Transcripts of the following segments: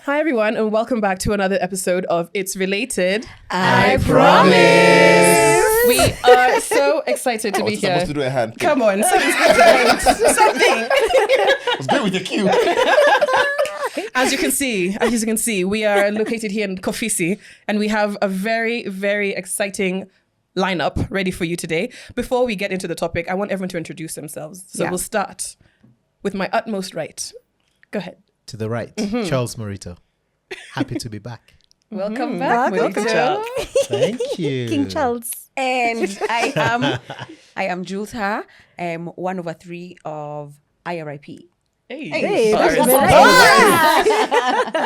Hi everyone, and welcome back to another episode of It's Related. I promise. We are so excited to be here. Supposed to do a hand. Come on, something. I was good with the cue. As you can see, we are located here in Kofisi, and we have a very, very exciting lineup ready for you today. Before we get into the topic, I want everyone to introduce themselves. So we'll start with my utmost right. Go ahead. To the right, Charles Murito. Happy to be back. Welcome back. Welcome. Thank you. King Charles. And I am Jules Ha, 1/3 of iRIP. Hey, that's bars. nice.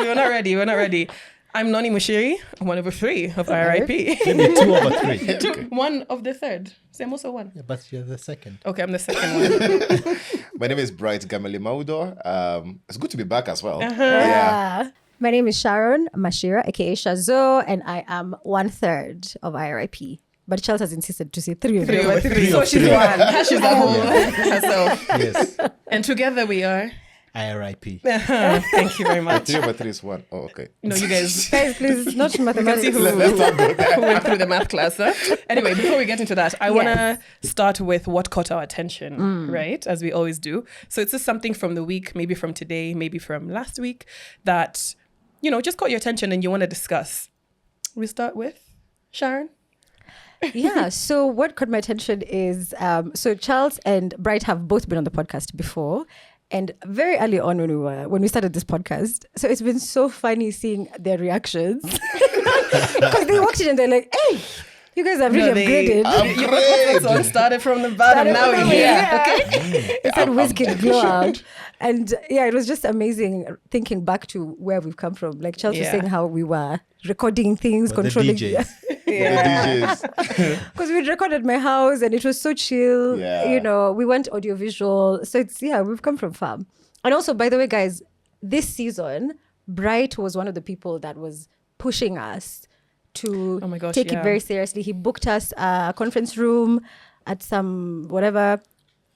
We're not ready. I'm Noni Mushiri, 1/3 of iRIP. Maybe 2/3. One of the third. So I'm also one. Yeah, but you're the second. Okay, I'm the second one. My name is Bright Gameli Maudor. It's good to be back as well. Yeah. My name is Sharon Mashira, aka Shazo, and I am 1/3 of iRIP. But Charles has insisted to say 3 of them. Three So of she's three. one. She's at home herself. Yes. And together we are. iRIP. Thank you very much. 3/3 is 1. Oh, okay. No, you guys. Guys, please, not You can see mathematics. who went through the math class. Huh? Anyway, before we get into that, I want to start with what caught our attention, right? As we always do. So it's just something from the week, maybe from today, maybe from last week, that, just caught your attention and you want to discuss. We start with Sharon. Yeah, so what caught my attention is, so Charles and Bright have both been on the podcast before. And very early on when we started this podcast, so it's been so funny seeing their reactions. Because they walked in and they're like, hey, you guys have really upgraded. Your podcast one started from the bottom, now we're here. Okay? It's that Wizkid glow out. And it was just amazing thinking back to where we've come from. Like Charles was saying how we were recording things, But controlling. the DJs. The DJs. Because we'd recorded my house and it was so chill. Yeah. We went audiovisual. So it's, we've come from far. And also, by the way, guys, this season, Bright was one of the people that was pushing us to Oh my gosh, take it very seriously. He booked us a conference room at some whatever,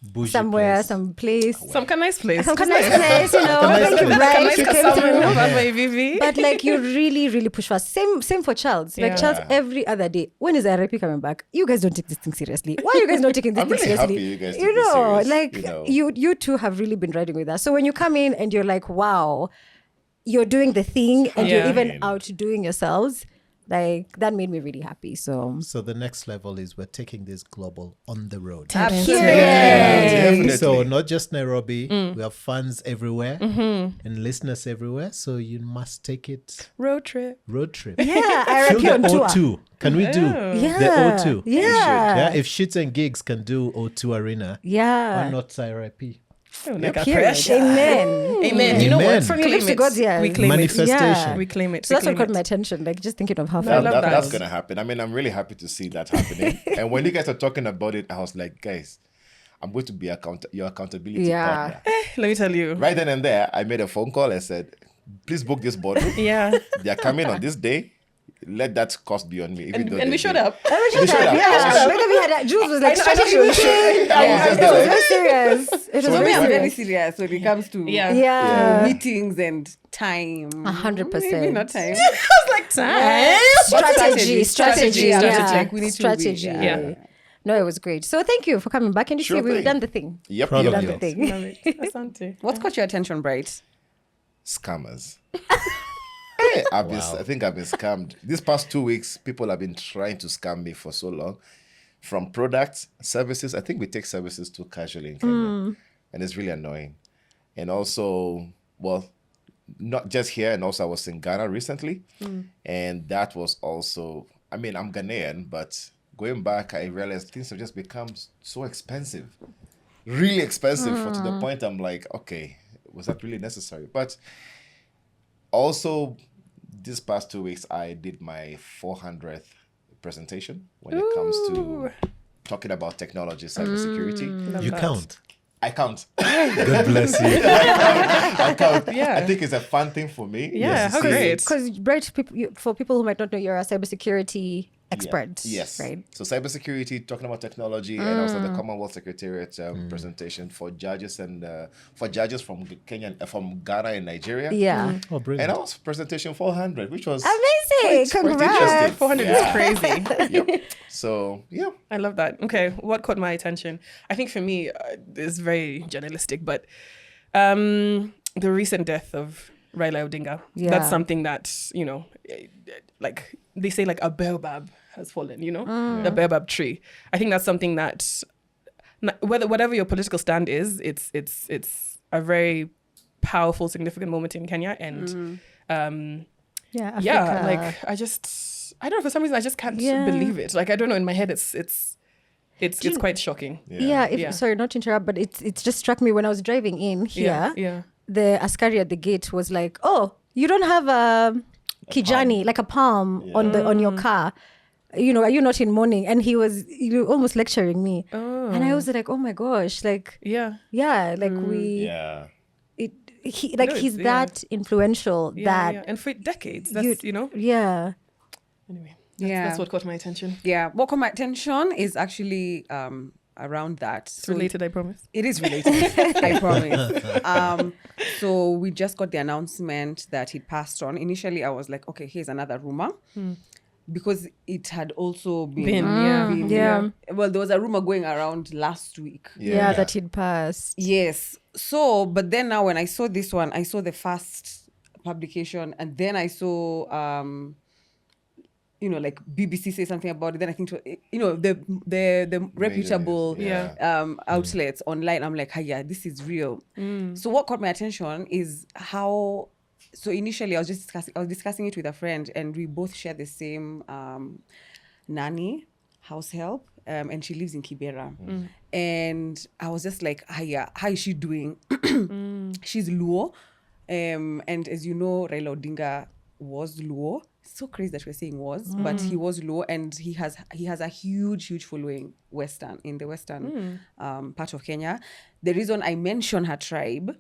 Bougie somewhere, place. some place. Some kind of nice place. Some kind of nice place, Thank you, Bright. You came through. But like you really, really push fast. Same for Charles. Like Yeah. Charles, every other day. When is iRIP coming back? You guys don't take this thing seriously. Why are you guys not taking this I'm thing really seriously? happy you guys take it serious, like you two have really been riding with us. So when you come in and you're like, wow, you're doing the thing and you're even outdoing yourselves. Like that made me really happy. So So the next level is we're taking this global on the road. Absolutely. Definitely. So not just Nairobi, we have fans everywhere and listeners everywhere. So you must take it Road trip. road trip. yeah, Feel iRIP on the tour. O2. Can we do the O2? Yeah. If Shits and Gigs can do O2 Arena, Yeah. why not iRIP? Like a Period. pressure. Amen. Amen. You know Amen. what? From your lips to God's ears. We claim Manifestation. Yeah. it. We claim it. So that's we what claim caught my attention. Like just thinking of how I far. love that. That's going to happen. I mean, I'm really happy to see that happening. And when you guys are talking about it, I was like, guys, I'm going to be your accountability partner. Let me tell you. Right then and there, I made a phone call and said, please book this boardroom. Yeah. They're coming on this day. Let that cost be on me. Even though And they we showed did. up. We showed up. Yeah, because we had Jules was like I know strategy she was meeting. I was just It was like- very serious. It was So We very are very serious. serious when it comes to Yeah. meetings and time. 100%. Maybe not time. I was like, time. Strategy. Yeah. Like we need Strategy. to be, Yeah. No, it was great. So thank you for coming back. And you Sure see, we've thing. done the thing. Yep. Proud yep, of Done you. the thing. Love it. Asante. What's caught your attention, Bright? Scammers. Hey, I think I've been scammed. These past 2 weeks, people have been trying to scam me for so long. From products, services. I think we take services too casually in Kenya. And it's really annoying. And also, well, not just here, and also I was in Ghana recently. And that was also, I mean, I'm Ghanaian, but going back, I realized things have just become so expensive. Really expensive to the point I'm like, okay, was that really necessary? But also, this past 2 weeks, I did my 400th presentation when it comes to talking about technology, cybersecurity. Love You that. count. I count. God bless you. I count. Yeah. I think it's a fun thing for me. Yeah, to how see- great. Because Bright, for people who might not know, you're a cybersecurity expert. Yes. Right. So cybersecurity, talking about technology, and also the Commonwealth Secretariat presentation for judges from Kenya, from Ghana and Nigeria. Yeah. Oh, And brilliant. also presentation 400, which was Amazing. quite Congrats. interesting. 400 is crazy. Yep. So yeah. I love that. Okay, what caught my attention? I think for me, it's very journalistic, but the recent death of Raila Odinga. Yeah. That's something that, you know, like they say, like a baobab has fallen, you know, the baobab tree. I think that's something that, whatever your political stand is, it's a very powerful, significant moment in Kenya. And Yeah. yeah, Africa. like I don't know, for some reason I just can't believe it. Like I don't know, in my head it's quite shocking. Yeah. Sorry, not to interrupt, but it just struck me when I was driving in here. Yeah. The askari at the gate was like, "Oh, you don't have a kijani, like a palm on your car. You know, are you not in mourning?" And he was almost lecturing me, and I was like, "Oh my gosh, like Yeah. like we." Yeah. He like No, he's it's- that influential that Yeah. And for decades, that's, you know. yeah. Anyway, Yeah. that's what caught my attention. Yeah, what caught my attention is actually around that. It's related, I promise. It is related, I promise. So we just got the announcement that he passed on. Initially, I was like, okay, here's another rumor. Because it had also been, Well, there was a rumor going around last week. Yeah, that he'd passed. Yes. So, but then now when I saw this one, I saw the first publication, and then I saw like BBC say something about it. Then I think the reputable outlets online. I'm like, yeah, this is real. So what caught my attention is how. So initially, I was discussing it with a friend, and we both share the same nanny, house help, and she lives in Kibera. And I was just like, how is she doing? She's Luo, and as you know, Raila Odinga was Luo. It's so crazy that we're saying was, but he was Luo, and he has a huge following in the western part of Kenya. The reason I mention her tribe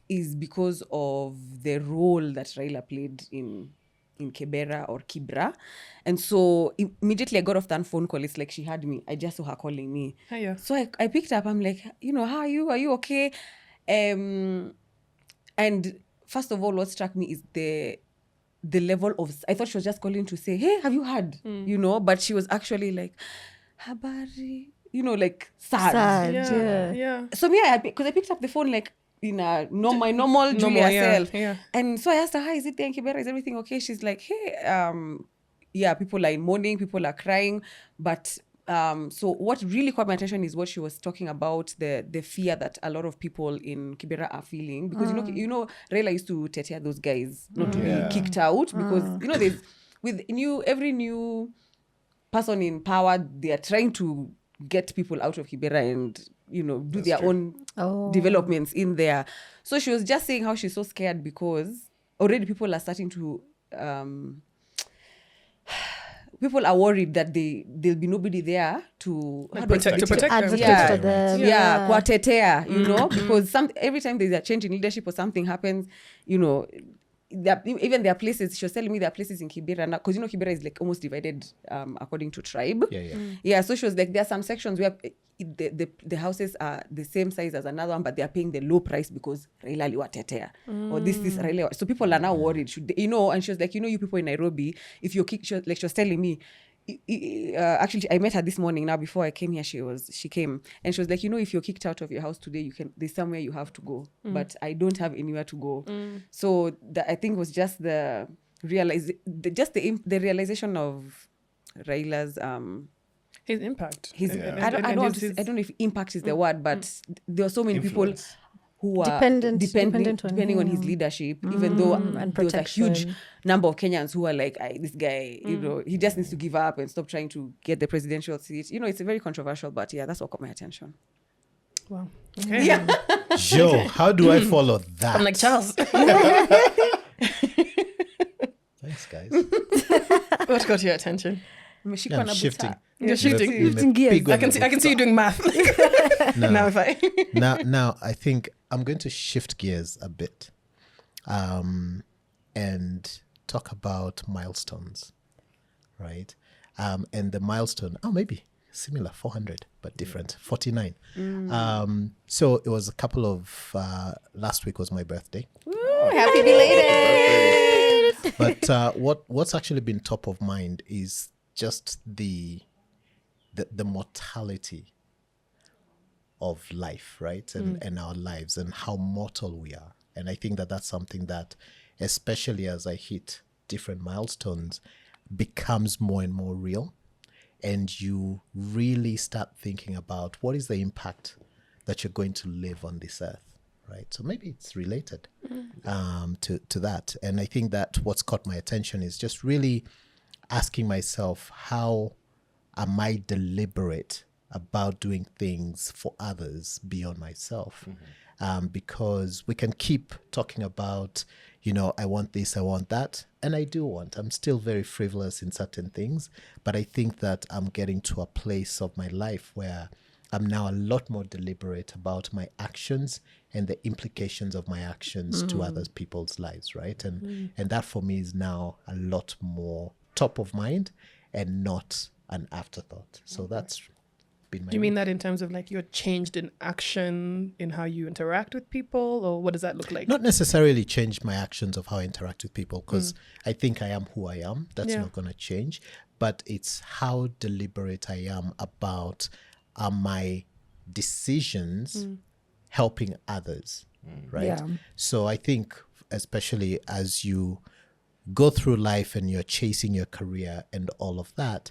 is because of the role that Raila played in Kibera or Kibra. And so immediately I got off that phone call. It's like she had me. I just saw her calling me. Hiya. So I picked up. I'm like, how are you? Are you okay? And first of all, what struck me is the level of... I thought she was just calling to say, hey, have you heard? But she was actually like, habari, like sad. Yeah. So because I picked up the phone like, in a normal Julia self. Yeah. And so I asked her, hi, is it there in Kibera? Is everything okay? She's like, hey, people are in mourning, people are crying. But so what really caught my attention is what she was talking about, the fear that a lot of people in Kibera are feeling. Because, Raila used to tetea those guys not to be kicked out. Because, there's every new person in power, they are trying to get people out of Kibera and do their own developments in there. So she was just saying how she's so scared because already people are starting to people are worried that there'll be nobody there to protect them. Advocate for them. kuwatetea, because every time there's a change in leadership or something happens, even there are places, she was telling me there are places in Kibera now, because Kibera is like almost divided according to tribe. So she was like, there are some sections where the houses are the same size as another one, but they are paying the low price because Raila aliwatetea or this Raila. So people are now worried, and she was like, you people in Nairobi, if you're kicked, she was telling me, actually I met her this morning. Now before I came here, she came and she was like, if you're kicked out of your house today, there's somewhere you have to go, but I don't have anywhere to go. So I think was just the realization of Raila's his impact. I don't know if impact is the word, but there are so many people who are depending on his leadership, even though there's a huge number of Kenyans who are like, this guy, he just needs to give up and stop trying to get the presidential seat. It's very controversial, but that's what caught my attention. Wow. Okay. Yeah. Joe, how do I follow that? I'm like, Charles. Thanks, guys. What got your attention? I'm shifting. You're shifting. Shifting gears. I can see you doing math. Now if I now I think I'm going to shift gears a bit and talk about milestones, right? And the milestone, maybe similar, 400, but different, 49. So it was a couple of, last week was my birthday. Happy belated. But what's actually been top of mind is just the mortality of life, right? And our lives and how mortal we are. And I think that that's something that, especially as I hit different milestones, becomes more and more real. And you really start thinking about what is the impact that you're going to live on this earth, right? So maybe it's related to that. And I think that what's caught my attention is just really asking myself, how am I deliberate about doing things for others beyond myself? Because we can keep talking about, I want this, I want that. And I do want. I'm still very frivolous in certain things. But I think that I'm getting to a place of my life where I'm now a lot more deliberate about my actions and the implications of my actions to other people's lives, right? And that for me is now a lot more top of mind and not an afterthought. So that's been my... Do you mean that in terms of like you're changed in action in how you interact with people, or what does that look like? Not necessarily change my actions of how I interact with people, because I think I am who I am. That's not going to change. But it's how deliberate I am about my decisions helping others, right? Yeah. So I think, especially as you go through life and you're chasing your career and all of that,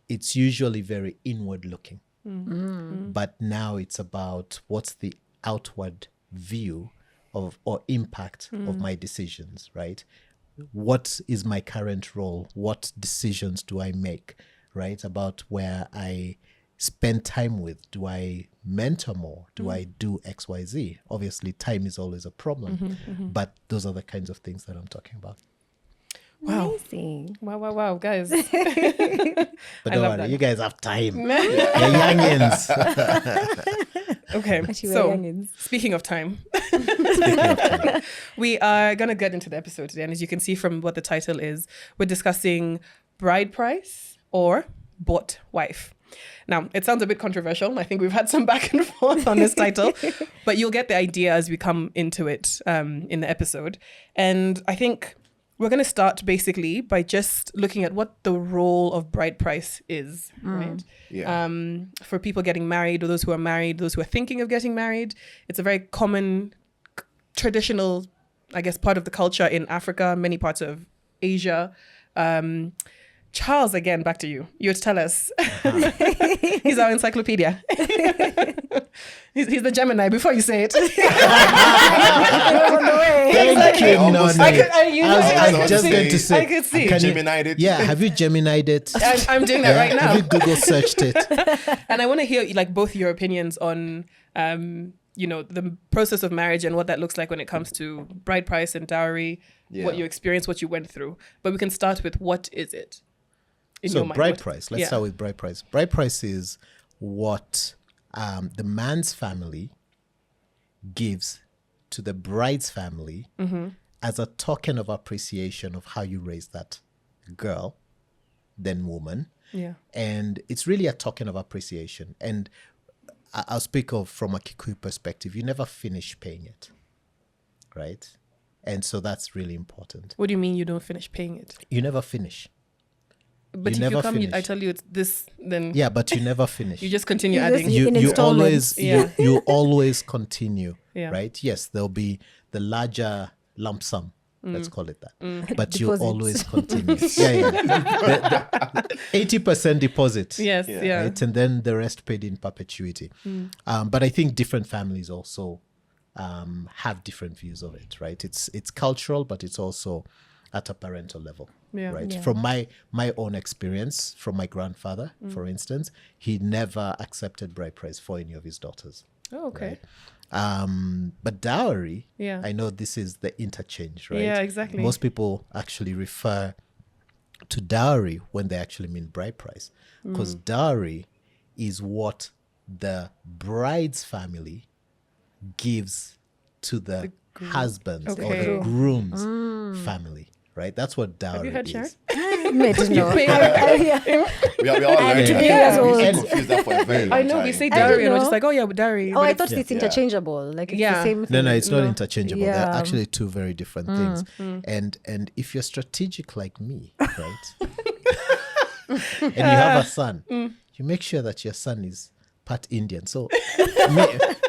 it's usually very inward looking. But now it's about what's the outward view of or impact of my decisions, right? What is my current role? What decisions do I make, right? About where I spend time with. Do I mentor more? Do I do X, Y, Z? Obviously, time is always a problem, but those are the kinds of things that I'm talking about. Wow. Amazing. Wow, guys. But I don't love worry, that. you guys have time. You're youngins. Okay, Actually, we're so youngins. speaking of time, we are going to get into the episode today. And as you can see from what the title is, we're discussing bride price or bought wife. Now, it sounds a bit controversial. I think we've had some back and forth on this title, but you'll get the idea as we come into it in the episode. And I think we're going to start basically by just looking at what the role of bride price is, right? Yeah. For people getting married, or those who are married, those who are thinking of getting married. It's a very common, traditional, I guess, part of the culture in Africa, many parts of Asia. Charles, again, back to you. You would tell us. He's our encyclopedia. he's the Gemini, before you say it. Thank Exactly. you, Almost Noni. like- I was just going to say. I could see. Can you- Gemini'd it? Yeah, have you Gemini'd it? I'm doing that right now. Have you Google searched it? And I want to hear like both your opinions on the process of marriage and what that looks like when it comes to bride price and dowry, what you experienced, what you went through. But we can start with, what is it in So your mind? bride price. Let's start with bride price. Bride price is what the man's family gives to the bride's family as a token of appreciation of how you raised that girl, then woman. Yeah. And it's really a token of appreciation. And I'll speak of from a Kikuyu perspective. You never finish paying it, right? And so that's really important. What do you mean you don't finish paying it? You never finish. But You if never you come, I finish. tell you it's this, then Yeah, but you never finish. you just continue You just- adding. in you installments. always Yeah. you always continue, Yeah. right? Yes, there'll be the larger lump sum. Let's call it that. But you Deposits. always continue. The 80% deposit. Yes, Yeah. yeah. Right? And then the rest paid in perpetuity. But I think different families also have different views of it, right? It's cultural, but it's also at a parental level, Yeah. right? Yeah. From my own experience, from my grandfather, for instance, he never accepted bride price for any of his daughters. Oh, okay. Right? But dowry, Yeah. I know this is the interchange, right? Yeah, exactly. Most people actually refer to dowry when they actually mean bride price, because dowry is what the bride's family gives to the husband's or Okay. the groom's family, right? That's what dowry heard, Sharon? is. I didn't know. We are all I'm learning. 2 I years used to old. confuse that for a very long I know time. we say I dowry didn't and we're know. just like, oh yeah, dowry. Oh, but I it's- thought it's interchangeable. Like it's Yeah. the same thing. No, it's not No. interchangeable. They're Yeah. actually two very different things. And if you're strategic like me, right, and you have a son, you make sure that your son is part Indian. So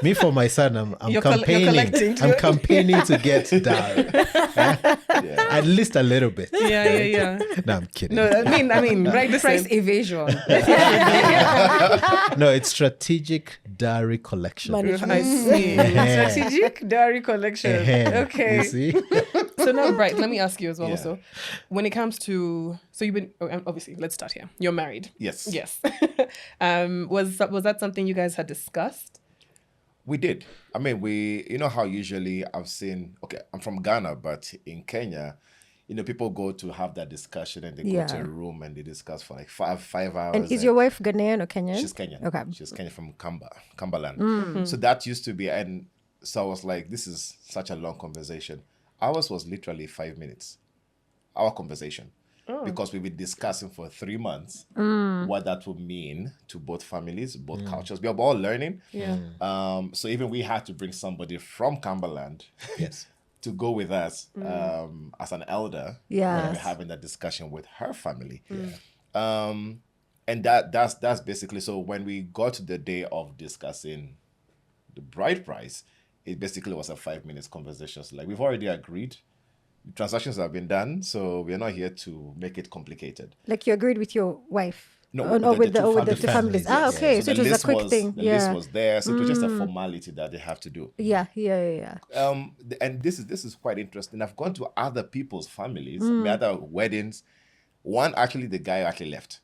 me for my son, I'm You're campaigning. collecting I'm too. campaigning to get dowry. At least a little bit. Yeah. No, I'm kidding. No, I mean, right? Price Listen, evasion. No, it's strategic dowry collection. I see. Strategic dowry collection. You Okay. see? So now, Bright, let me ask you as well. Yeah. So, when it comes to, so you've been obviously. Let's start here. You're married. Yes. Yes. Was that something you guys had discussed? We did. I mean, you know how usually I've seen, okay, I'm from Ghana, but in Kenya, people go to have that discussion and they go to a room and they discuss for like five hours. And is your wife Ghanaian or Kenyan? She's Kenyan. Okay. She's Kenyan from Cumberland. So that used to be, and so I was like, this is such a long conversation. Ours was literally 5 minutes. Our conversation. Because we've been discussing for 3 months what that would mean to both families, both cultures. We are all learning. Yeah. So even we had to bring somebody from Cumberland Yes. to go with us as an elder when Yes. we're having that discussion with her family. And that's basically, so when we got to the day of discussing the bride price, it basically was a 5 minutes conversation. So like we've already agreed. Transactions have been done, so we're not here to make it complicated. Like you agreed with your wife? No, with the two two families. families, Ah, yes. okay. So it the was a list quick thing. The list Yeah. was there, so it was just a formality that they have to do. Yeah. And this is quite interesting. I've gone to other people's families, other weddings. One, actually, the guy actually left.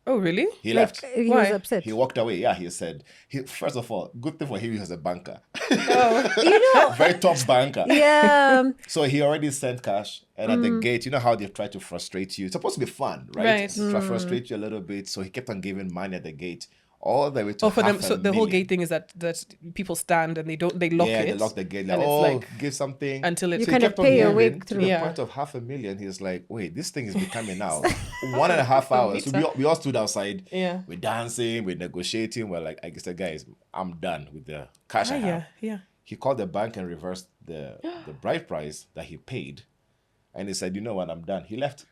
Oh, really? He Like left. he Why? was upset. He walked away. Yeah, he said. First of all, good thing for him, he was a banker. Oh. Very top banker. Yeah. So he already sent cash, and at the gate, you know how they try to frustrate you. It's supposed to be fun, right? Right. Try to frustrate you a little bit. So he kept on giving money at the gate, all the way to Oh, for them. half So a the whole million. gate thing is that people stand and they lock Yeah, it. they lock the gate. Like, and it's oh, like give something. until it's You So he kind of kept on pay your giving way to through. the Yeah. point of 500,000. He's like, wait, this thing is becoming now 1.5 hours. So we all stood outside. Yeah. We're dancing, we're negotiating. We're like, I guess, guys, I'm done with the cash I have. yeah. He called the bank and reversed the bride price that he paid. And he said, you know what, I'm done. He left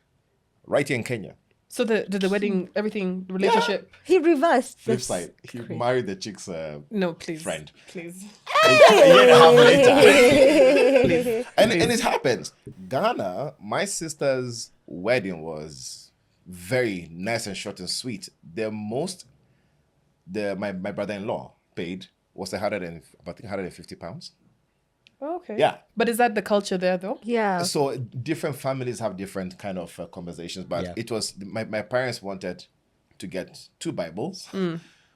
right here in Kenya. So the wedding, everything, relationship. He reversed. Flip That's side, he crazy. married the chick's No, please. friend. Please. A year and a half later. And it happens. Ghana, my sister's wedding was very nice and short and sweet. The most my brother-in-law paid was I think 150 pounds. Oh, okay. Yeah. But is that the culture there though? Yeah. So different families have different kind of conversations, but Yeah. it was my parents wanted to get 2 Bibles,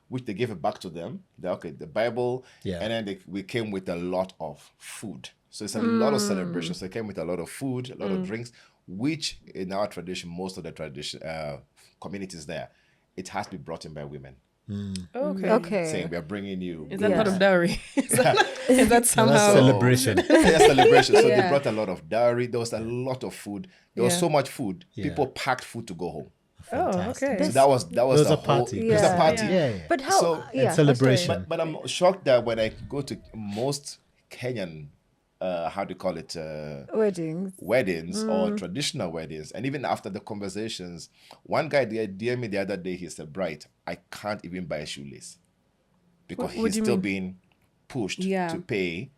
which they gave it back to them. The Bible, Yeah. and then we came with a lot of food. So it's a lot of celebrations. So it came with a lot of food, a lot of drinks, which in our tradition, most of the communities there, it has to be brought in by women. Okay. Okay. Saying we are bringing you. Is that Yeah. part of dowry? is that somehow? That's celebration. Yeah, celebration. So they Yeah. brought a lot of dowry. There was a lot of food. There was Yeah. so much food. Yeah. People packed food to go home. Oh, okay. So that was It was the a party. Whole, It was a Yeah. party. Yeah. But how? So- yeah. And oh, celebration. sorry. But I'm shocked that when I go to most Kenyan, how do you call it, Weddings. weddings or traditional weddings, and even after the conversations, one guy DM me the other day. He said, "Bright, I can't even buy a shoelace because What he's do you still mean? being pushed Yeah. to pay."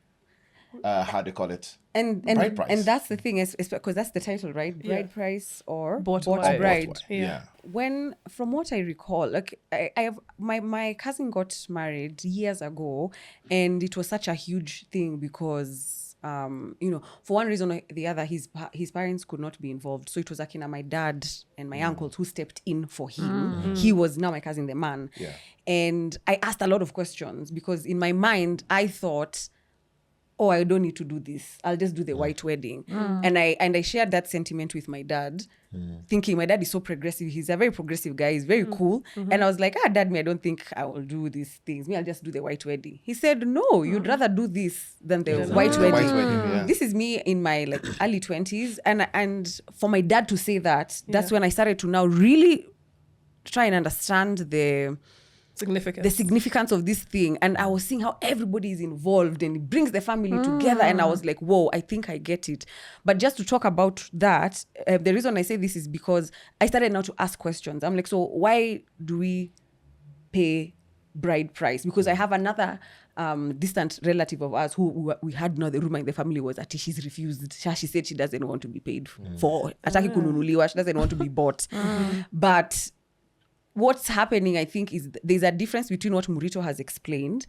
How do you call it? And Bride price. and that's the thing, is because that's the title, right? Yeah. Bride price or Bought Or wife. bride. what? Yeah. Yeah. When, from what I recall, like I have my cousin got married years ago, and it was such a huge thing because for one reason or the other, his parents could not be involved, so it was Akina, my dad and my uncles who stepped in for him. He was now my cousin, the man. Yeah. And I asked a lot of questions because in my mind I thought oh, I don't need to do this. I'll just do the white wedding. And I shared that sentiment with my dad, thinking my dad is so progressive. He's a very progressive guy. He's very cool. And I was like, Dad, I don't think I will do these things. I'll just do the white wedding. He said, no, you'd rather do this than the white wedding. White wedding, yeah. This is me in my early 20s. And for my dad to say that, that's when I started to now really try and understand the significance of this thing. And I was seeing how everybody is involved and it brings the family together. And I was like, whoa, I think I get it. But just to talk about that, the reason I say this is because I started now to ask questions. I'm like, so why do we pay bride price? Because I have another distant relative of ours who we had now the rumor in the family was that she's refused. She said she doesn't want to be paid for. Ataki kununuliwa, she doesn't want to be bought. But what's happening, I think, is there's a difference between what Murito has explained,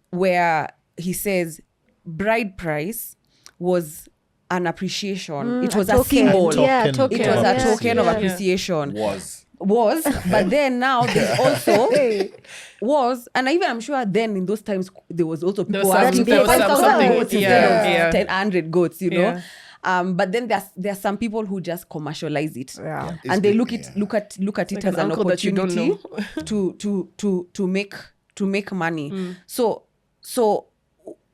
where he says bride price was an appreciation. It was a symbol. Yeah, token. It was a token of appreciation. Was, but then now there's also and even I'm sure then in those times there was also people asking for 5,000 goats instead of 100 goats, you know. But then there are some people who just commercialize it, and they look at it as an opportunity to make money. So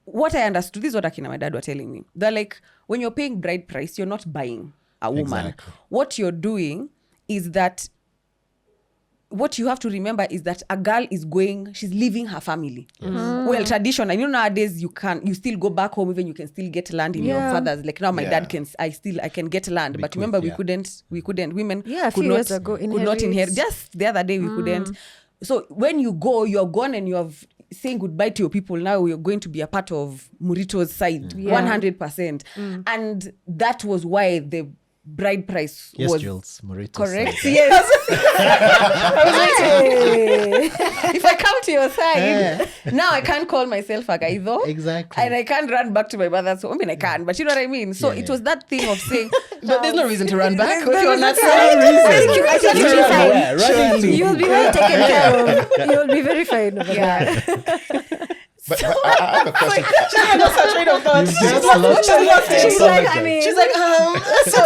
what I understood, this is what Akina, my dad, were telling me. They're like, when you're paying bride price, you're not buying a woman. Exactly. What you're doing is that, what you have to remember is that a girl she's leaving her family. Well, tradition, and nowadays you still go back home, even you can still get land in your father's. Like now my dad I can get land, but remember we couldn't, women could not inherit. Just the other day we couldn't. So when you go, you're gone and you have saying goodbye to your people. Now you're going to be a part of Murito's side, 100%. And that was why the bride price was Jules, Murito correct. Side, yes. I was like, hey. If I come to your side, now I can't call myself a guy though. Exactly. And I can't run back to my mother's home. I mean, I can, but you know what I mean? So it was that thing of saying, but there's no reason to run back. If you're not side. You'll be well taken care of. You'll be very fine over there. But I have a question. She had no such train of thought. She's like, so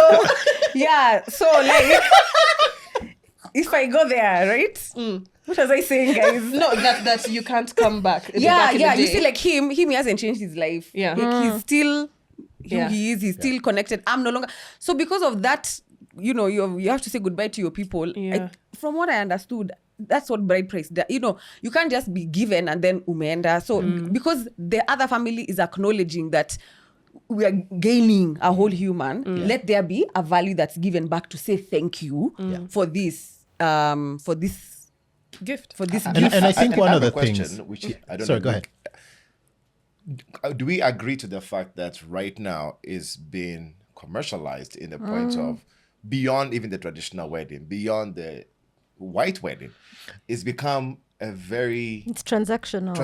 yeah. So like, if I go there, right? What was I saying, guys? No, that you can't come back. Yeah. You see, like him, he hasn't changed his life. Yeah, he's still who he is. He's still connected. I'm no longer. So because of that, you have to say goodbye to your people. Yeah. From what I understood, that's what bride price does. You can't just be given and then umeenda. So because the other family is acknowledging that we are gaining a whole human, let there be a value that's given back to say thank you for this gift. And I think one of the things, which I don't sorry, know, go ahead. Do we agree to the fact that right now is being commercialized in the point of beyond even the traditional wedding, beyond the white wedding, it's become it's transactional.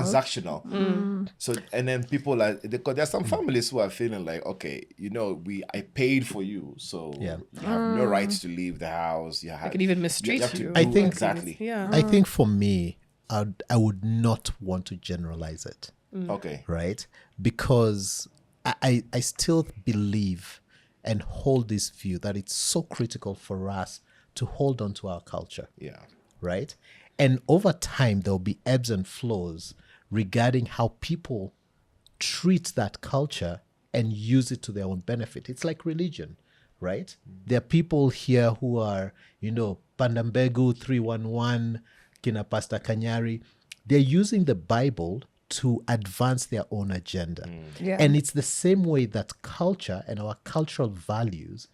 So, and then people because there's some families who are feeling like, okay, I paid for you, so you have no right to leave the house. I could even mistreat you. I think exactly. Yeah. I think for me, I would not want to generalize it. Okay. Right? Because I still believe and hold this view that it's so critical for us to hold on to our culture. Yeah. Right? And over time, there'll be ebbs and flows regarding how people treat that culture and use it to their own benefit. It's like religion, right? There are people here who are, Pandambegu 311, Kina Pastor Kanyari. They're using the Bible to advance their own agenda. And it's the same way that culture and our cultural values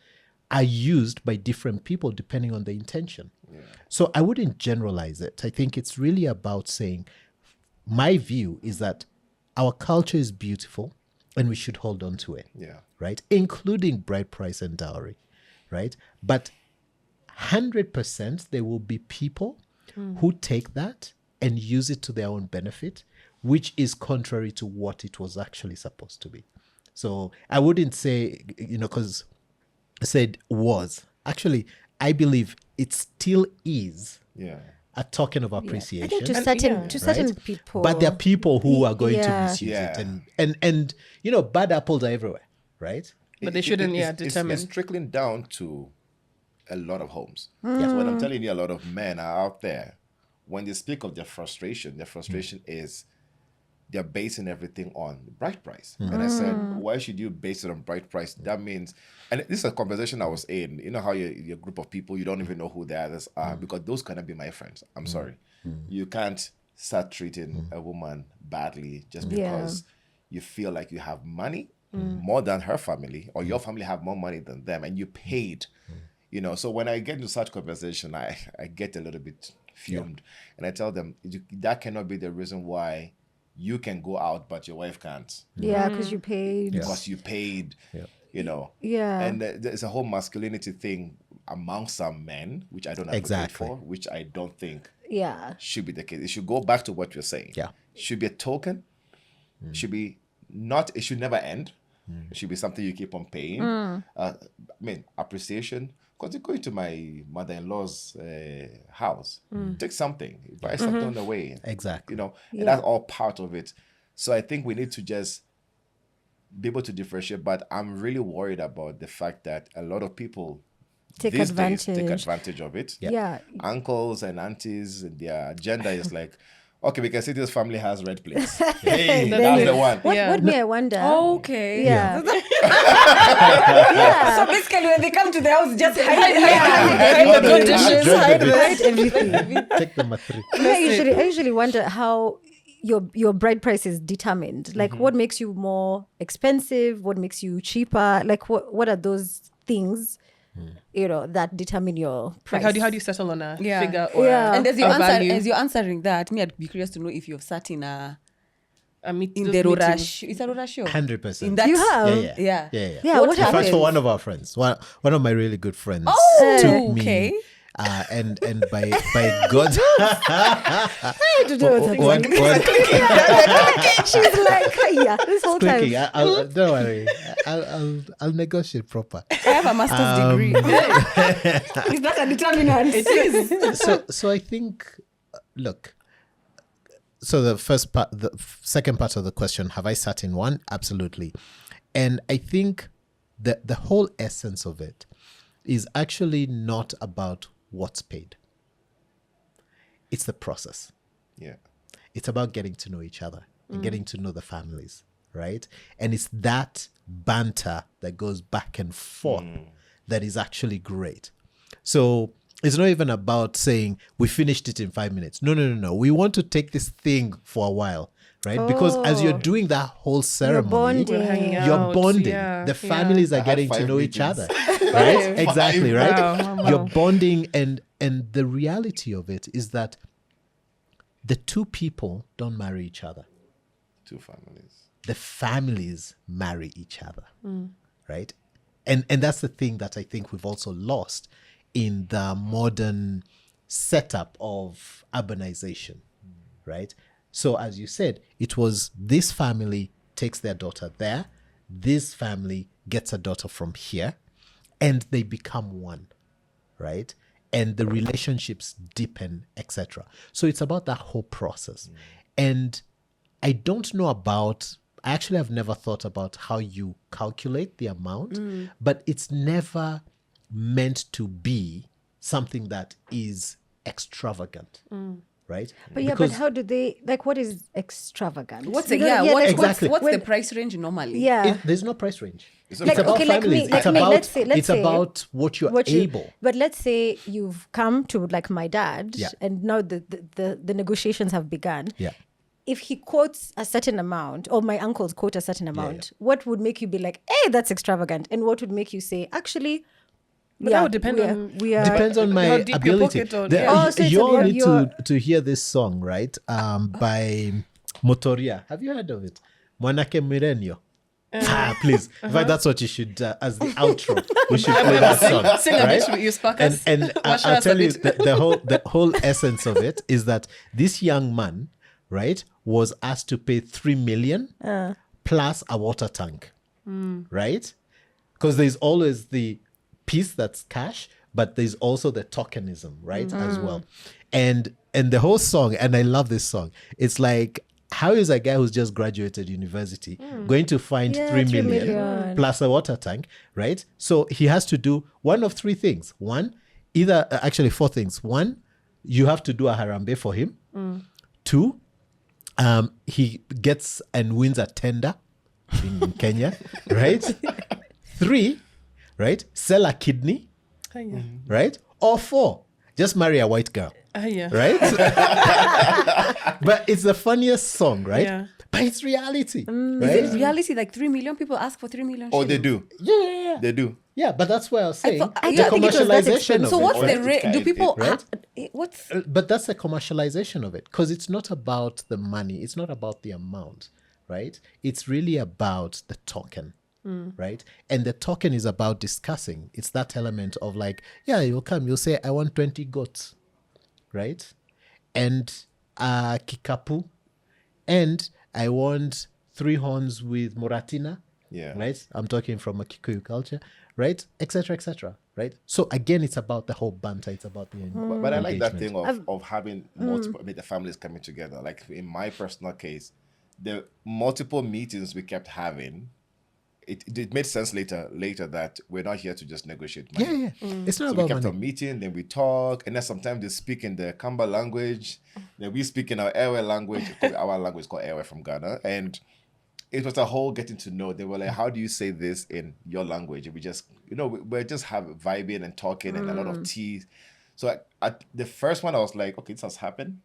are used by different people depending on the intention. So I wouldn't generalize it. I think it's really about saying, my view is that our culture is beautiful and we should hold on to it. Yeah. Right? Including bride price and dowry. Right? But 100% there will be people who take that and use it to their own benefit, which is contrary to what it was actually supposed to be. So I wouldn't say, because I said was. Actually, I believe it still is. Yeah. a token of I appreciation. think to And- certain yeah. to certain Right? people, But there are people who are going to Yeah. misuse it, Yeah. and bad apples are everywhere, right? But they shouldn't, determine. It's trickling down to a lot of homes. Yeah. So when I'm telling you, a lot of men are out there, when they speak of their frustration is they're basing everything on bright price. And I said, why should you base it on bright price? That means, and this is a conversation I was in, you know how your group of people, you don't even know who the others are, because those cannot be my friends. I'm sorry. You can't start treating a woman badly just because you feel like you have money more than her family, or your family have more money than them, and you paid. So when I get into such conversation, I get a little bit fumed, and I tell them that cannot be the reason why you can go out but your wife can't, because you paid. because you paid. Yeah. And there's a whole masculinity thing among some men, which I don't advocate Exactly. for, which I don't think Yeah. should be the case. It should go back to what you're saying. Yeah. It should be a token. It should be not. It should never end. It should be something you keep on paying. Appreciation. Because you go into my mother-in-law's house, take something, buy something on the way. Exactly. And that's all part of it. So I think we need to just be able to differentiate. But I'm really worried about the fact that a lot of people Take these days take advantage. advantage of it. Yeah. Uncles and aunties, and their agenda is like, okay, we can see this family has red plates. Hey, that's the one. What may I wonder? Okay. Yeah. So basically, when they come to the house, just hide Hide the everything. dishes, Enjoy the hide bits. Hide everything. Take them at 3. I usually wonder how your bride price is determined. Like, what makes you more expensive? What makes you cheaper? Like, what are those things, that determine your price? Like how do you settle on a Yeah. figure or Yeah. And as value? you're answering that, me, I'd be curious to know if you've sat in those the meetings? Rora. It's a Rora show. 100%. In that, You have? Yeah. Yeah, what In fact, happens? for one of our friends, one of my really good friends, Oh, took me, okay. and by God's to do with one, She's like, yeah, this whole time. clicking. Don't worry, I'll negotiate proper. I have a master's degree. Is that a determinant? It is. So I think, look. So the second part of the question, have I sat in one? Absolutely. And I think that the whole essence of it is actually not about what's paid. It's the process. Yeah. It's about getting to know each other and getting to know the families, right? And it's that banter that goes back and forth that is actually great. So it's not even about saying we finished it in 5 minutes. No. We want to take this thing for a while, right? Because as you're doing that whole ceremony, bonding. We're hanging you're out, bonding. yeah, The yeah. families are had getting to 5 know each meetings. other, right? Exactly, right? Wow. You're bonding, and the reality of it is that the two people don't marry each other. Two families. The families marry each other, right? And that's the thing that I think we've also lost in the modern setup of urbanization, right? So as you said, it was this family takes their daughter there, this family gets a daughter from here, and they become one, right? And the relationships deepen, etc. So it's about that whole process. And I don't know about, I actually have never thought about how you calculate the amount, but it's never meant to be something that is extravagant, right? But how do they, like, what is extravagant? What's You the, know, yeah, Exactly. what's the price range normally? Yeah. There's no price range. It's It's about okay, like families. me, it's like me, about let's say- it's about what you're able. But let's say you've come to like my dad, Yeah. and now the negotiations have begun. Yeah. If he quotes a certain amount, or my uncles quote a certain amount, what would make you be like, "Hey, that's extravagant," and what would make you say, "Actually"? But that would depend we are. Depends on my how deep your ability. pocket or- The- yeah. Oh, so it's you all about need your- to hear this song, right? By Motoria. Have you heard of it? Mwanake Mirenyo. Please. In fact, that's what you should, as the outro, we should play that song. Sing a right? bit, you sparkers. And Wash I'll us a tell you, bit. the whole essence of it is that this young man, right, was asked to pay 3 million plus a water tank, right? Because there's always the piece that's cash, but there's also the tokenism, right, as well. And And the whole song, and I love this song, it's like, how is a guy who's just graduated university going to find 3 million plus a water tank, right? So he has to do one of 3 things. One, actually 4 things. One, you have to do a harambe for him. 2, he gets and wins a tender in Kenya, right? 3, right? Sell a kidney, right? Or 4, just marry a white girl. Right? But it's the funniest song, right? Yeah. But it's reality. Is Right? it reality? Like 3 million people ask for 3 million. Oh, they shillings? do. Yeah. They do. Yeah, but that's why I was saying thought- the I think it was that commercialization expensive. of So it. what's right? the rate? Do Right. people? Right? What's But that's the commercialization of it, because it's not about the money. It's not about the amount, right? It's really about the token, right? And the token is about discussing. It's that element of like, yeah, you'll come, you'll say, I want 20 goats, right? And kikapu, and I want 3 horns with moratina, Yeah. right? I'm talking from a Kikuyu culture, right? Etc. Etc. Right? So again, it's about the whole banter. It's about the But I like that engagement. thing of having multiple, I mean, the families coming together. Like in my personal case, the multiple meetings we kept having, it made sense later that we're not here to just negotiate money. Yeah. It's not So we about kept money. on meeting, then we talk, and then sometimes they speak in the Kamba language, then we speak in our Ewe language. Our language is called Ewe from Ghana, and it was a whole getting to know. They were like, "How do you say this in your language?" And we just, we're just vibing and talking and a lot of tea. So at the first one, I was like, "Okay, this has happened."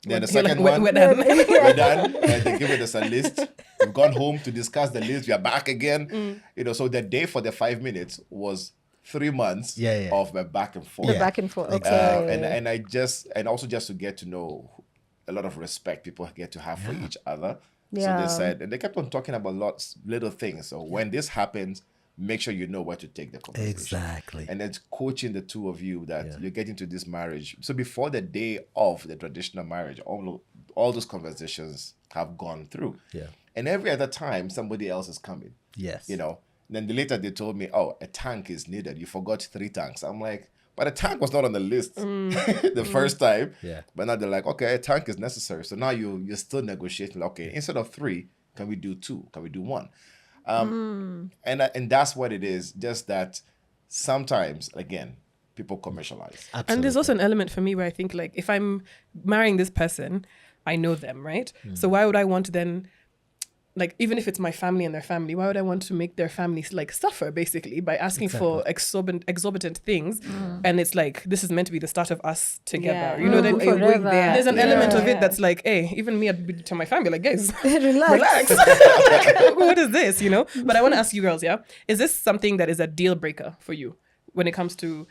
Then the second one, we're done. we're done. They give us a list. We've gone home to discuss the list. We are back again. So the day for the 5 minutes was 3 months of a back and forth. The back and forth. Okay. And also just to get to know a lot of respect people get to have for each other. Yeah. So they said, and they kept on talking about little things. So when this happens, make sure you know where to take the conversation. Exactly. And then coaching the two of you that you're getting to this marriage. So before the day of the traditional marriage, all those conversations have gone through. Yeah. And every other time somebody else is coming. Yes. Then later they told me, oh, a tank is needed. You forgot 3 tanks. I'm like, but a tank was not on the list the first time. Yeah. But now they're like, okay, a tank is necessary. So now you're still negotiating. Okay, instead of 3, can we do 2? Can we do 1? And that's what it is. Just that sometimes, again, people commercialize. Absolutely. And there's also an element for me where I think, like, if I'm marrying this person, I know them, right? So why would I want to then, like, even if it's my family and their family, why would I want to make their families like suffer basically by asking for exorbitant things? And it's like, this is meant to be the start of us together. Yeah. Then Forever. there's an element of Yeah. it that's like, hey, even me, I'd be to my family, like, guys, Relax. Like, what is this, But I want to ask you girls, is this something that is a deal breaker for you when it comes to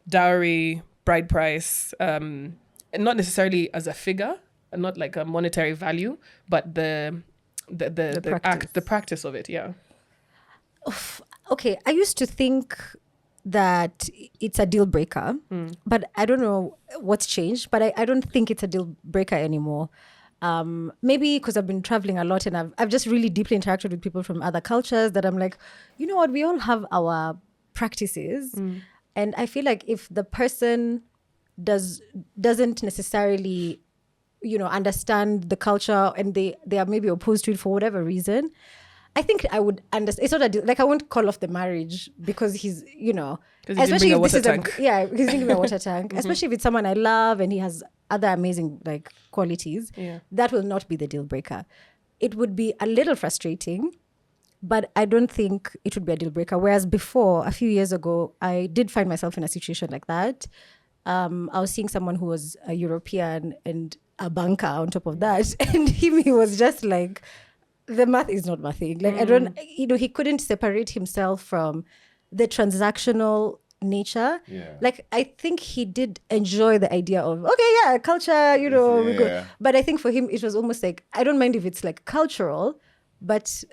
dowry, bride price, and not necessarily as a figure, and not like a monetary value, but the practice. the practice of it, Okay, I used to think that it's a deal breaker, but I don't know what's changed, but I don't think it's a deal breaker anymore. Maybe because I've been traveling a lot and I've just really deeply interacted with people from other cultures that I'm like, you know what, we all have our practices. And I feel like if the person doesn't necessarily understand the culture and they are maybe opposed to it for whatever reason, I think I would understand. It's not a deal. Like, I won't call off the marriage because he's, Because he didn't bring a water tank. Yeah, he's thinking about water tank. Especially if it's someone I love and he has other amazing qualities. Yeah. That will not be the deal breaker. It would be a little frustrating, but I don't think it would be a deal breaker. Whereas before, a few years ago, I did find myself in a situation like that. I was seeing someone who was a European and a banker on top of that. And he was just like, the math is not mathing. Like, I don't, he couldn't separate himself from the transactional nature. Yeah. Like, I think he did enjoy the idea of, culture, we go. Yeah. But I think for him, it was almost like, I don't mind if it's like cultural, but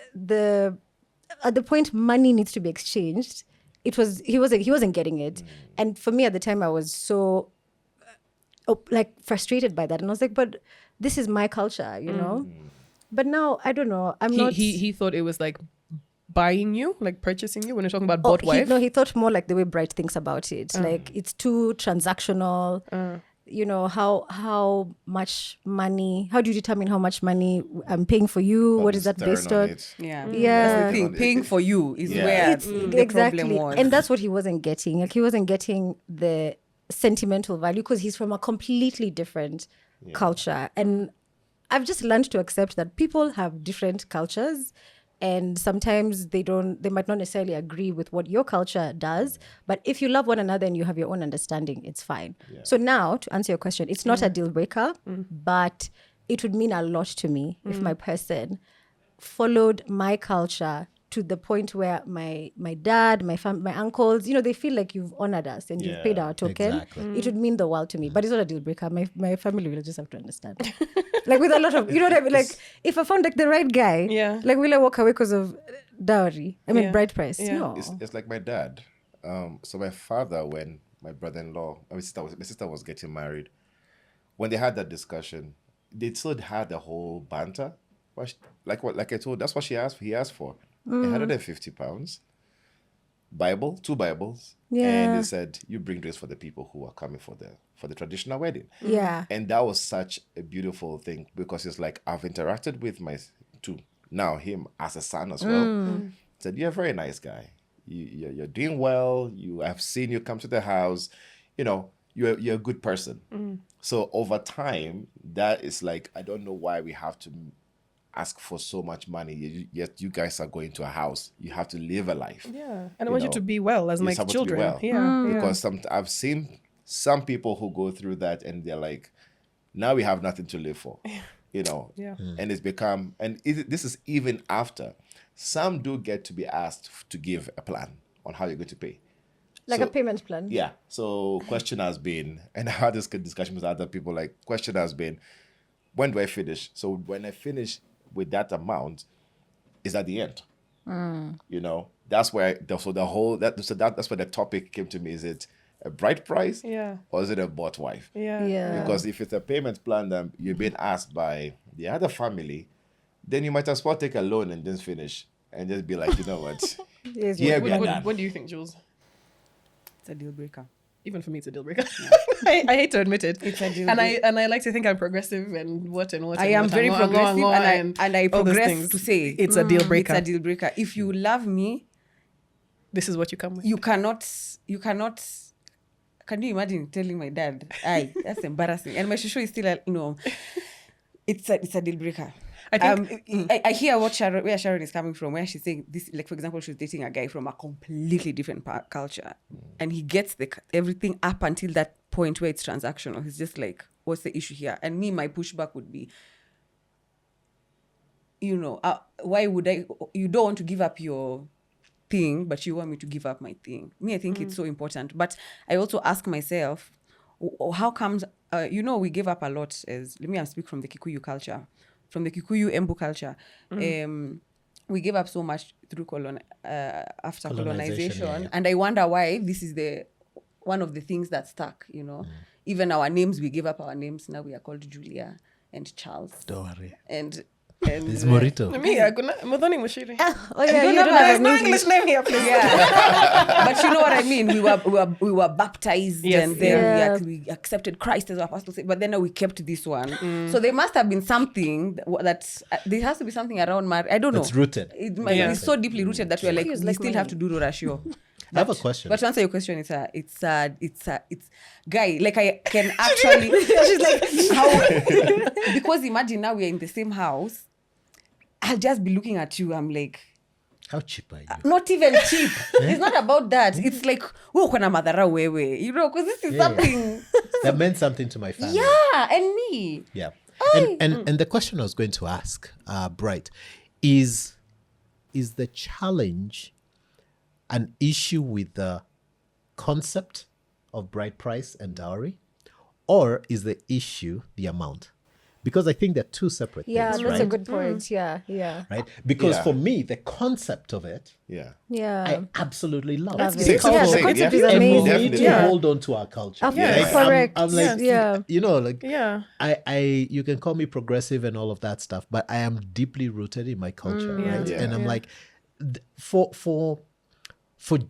at the point money needs to be exchanged, he wasn't getting it. And for me at the time, I was so frustrated by that. And I was like, but this is my culture, But now, I don't know. He thought it was like buying you, like purchasing you when you're talking about bought wife. He thought more like the way Bright thinks about it. Like, it's too transactional. you know, how much money, how do you determine how much money I'm paying for you? What is that based on? Yeah. Yeah. That's the thing. Paying for you is Yeah. where It's the problem was. And that's what he wasn't getting. Like, he wasn't getting the sentimental value because he's from a completely different culture. And I've just learned to accept that people have different cultures, and sometimes they might not necessarily agree with what your culture does, but if you love one another and you have your own understanding, it's fine. So now, to answer your question, it's not a deal breaker, but it would mean a lot to me if my person followed my culture to the point where my dad, my uncles, you know, they feel like you've honored us and you've paid our token. Exactly. It would mean the world to me, but it's not a deal breaker. My family will just have to understand. Like, with a lot of, you know what I mean? Like, if I found like the right guy, like, will I walk away because of dowry? I mean, bride price? No. It's like my dad. So my father, when my brother-in-law, my sister was getting married, when they had that discussion, they still had the whole banter. Like I told, that's what he asked for. £150, Bible, 2 Bibles, and they said, you bring this for the people who are coming for the traditional wedding. Yeah. And that was such a beautiful thing, because it's like, I've interacted with now him as a son as well. Said, you're a very nice guy. You're doing well. I've seen you come to the house. You know, you're a good person. So over time, that is like, I don't know why we have to ask for so much money. Yet you guys are going to a house. You have to live a life. Yeah, and I want you to be well as my You're supposed to be children. well. Yeah, Because I've seen some people who go through that, and they're like, now we have nothing to live for. You know, and it's become, and this is even after some do get to be asked to give a plan on how you're going to pay. Like a payment plan. Yeah. So question has been, and I had this discussion with other people, like, question has been, when do I finish? So when I finish with that amount, is at the end. You know, that's where that's where the topic came to me. Is it a bride price? Or is it a bought wife? Yeah. Because if it's a payment plan that you're being asked by the other family, then you might as well take a loan and just finish and just be like, you know what? What do you think, Jules? It's a deal breaker. Even for me, it's a deal breaker. I hate to admit it. It's a deal breaker. And I like to think I'm progressive and what. I am very progressive, and I progress to say it's a deal breaker. It's a deal breaker. If you love me, this is what you come with. You cannot. Can you imagine telling my dad, "Aye, that's embarrassing," and my shushu is still, you know, it's a deal breaker. I think I hear where Sharon is coming from, where she's saying this, like, for example, she's dating a guy from a completely different culture, and he gets everything up until that point where it's transactional. He's just like, what's the issue here? And my pushback would be, you know, why would you don't want to give up your thing, but you want me to give up my thing. I think it's so important. But I also ask myself, how comes, you know, we give up a lot I'm speak from the Kikuyu culture. From the Kikuyu Embu culture, we gave up so much through after colonization. And I wonder why this is one of the things that stuck, you know. Even our names, we gave up our names. Now we are called Julia and Charles. Don't worry. And It's Murito. Oh yeah, you don't have no English name here, please. Yeah. But you know what I mean? We were baptized, and then we accepted Christ as our apostle. But then we kept this one. So there must have been something that there has to be something around marriage. I don't know. It's rooted. It's so deeply rooted that we're like, we still have to do Rorashio. I have a question. But to answer your question, it's guy, like, I can actually she's like, how, because imagine now we're in the same house. I'll just be looking at you. I'm like, how cheap are you? Not even cheap. It's not about that. It's like, kuna madhara wewe, you know, because this is something that meant something to my family. Yeah, and me. Yeah. And the question I was going to ask, Bright, is the challenge an issue with the concept of bride price and dowry, or is the issue the amount? Because I think they're two separate things, that's right? a good point. Yeah. Right? Because for me, the concept of it, I absolutely love it. The concept is amazing. We need to hold on to our culture. Correct. I'm like, you know, like, you can call me progressive and all of that stuff, but I am deeply rooted in my culture, right? And I'm like, for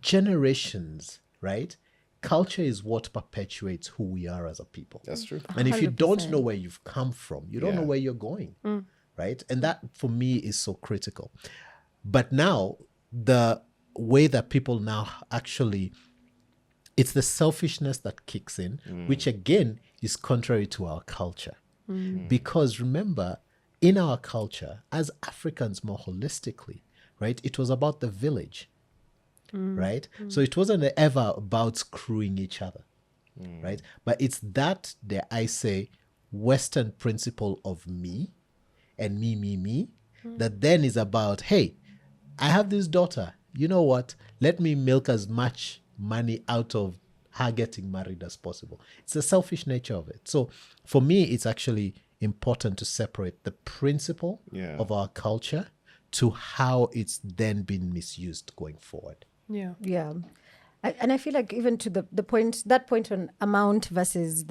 generations, right? culture is what perpetuates who we are as a people. That's true. And if you don't 100%. know where you've come from, you don't know where you're going, right? And that, for me, is so critical. But now, the way that people now actually, it's the selfishness that kicks in, which again is contrary to our culture. Because remember, in our culture, as Africans more holistically, right, it was about the village. Right? So it wasn't ever about screwing each other, right? But it's that, dare I say, Western principle of me and me, that then is about, hey, I have this daughter. You know what? Let me milk as much money out of her getting married as possible. It's the selfish nature of it. So for me, it's actually important to separate the principle of our culture to how it's then been misused going forward. Yeah. And I feel like even to the point, that point on amount versus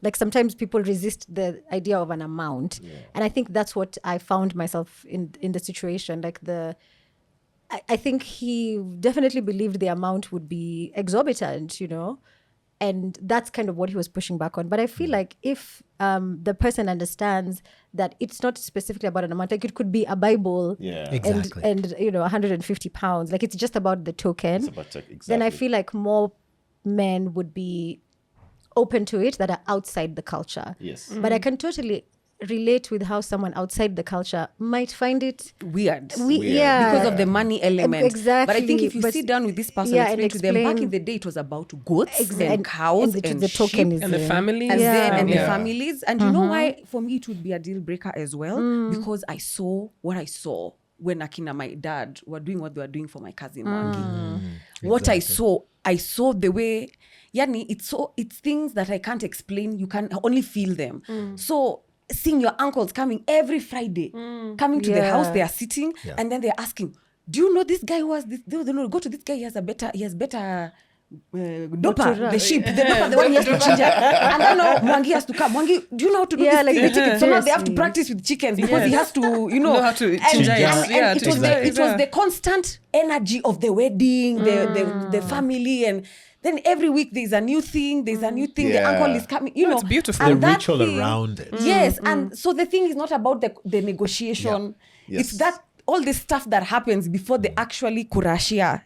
like sometimes people resist the idea of an amount. And I think that's what I found myself in the situation. Like I think he definitely believed the amount would be exorbitant, and that's kind of what he was pushing back on. But I feel like if the person understands that it's not specifically about an amount, like it could be a Bible Exactly. and 150 pounds, like it's just about the token, then I feel like more men would be open to it that are outside the culture. Yes. But I can totally relate with how someone outside the culture might find it weird. Yeah. Because of the money element. Exactly. But I think if you But sit down with this person and explain to them, back in the day it was about goats and cows and the sheep token is And the families. and Yeah. the families. And you know why for me it would be a deal breaker as well? Because I saw what I saw when Akina, my dad, were doing what they were doing for my cousin Wangi. What I saw the way, yani, it's things that I can't explain. You can only feel them. So seeing your uncles coming every Friday, coming to the house, they are sitting, and then they're asking, do you know this guy who has this? Go to this guy, he has better dopa, the sheep, the dopa, the one he has to chinja. And then Mwangi has to come. Mwangi, do you know how to do this like thing? the chicken. So now they have to practice with chickens because he has to, know how to chinja. and it was the constant energy of the wedding, the family, and then every week there's a new thing, the uncle is coming, It's beautiful. The and that ritual thing- around it. Yes, and so the thing is not about the negotiation. Yes. It's that all the stuff that happens before they actually kurashia.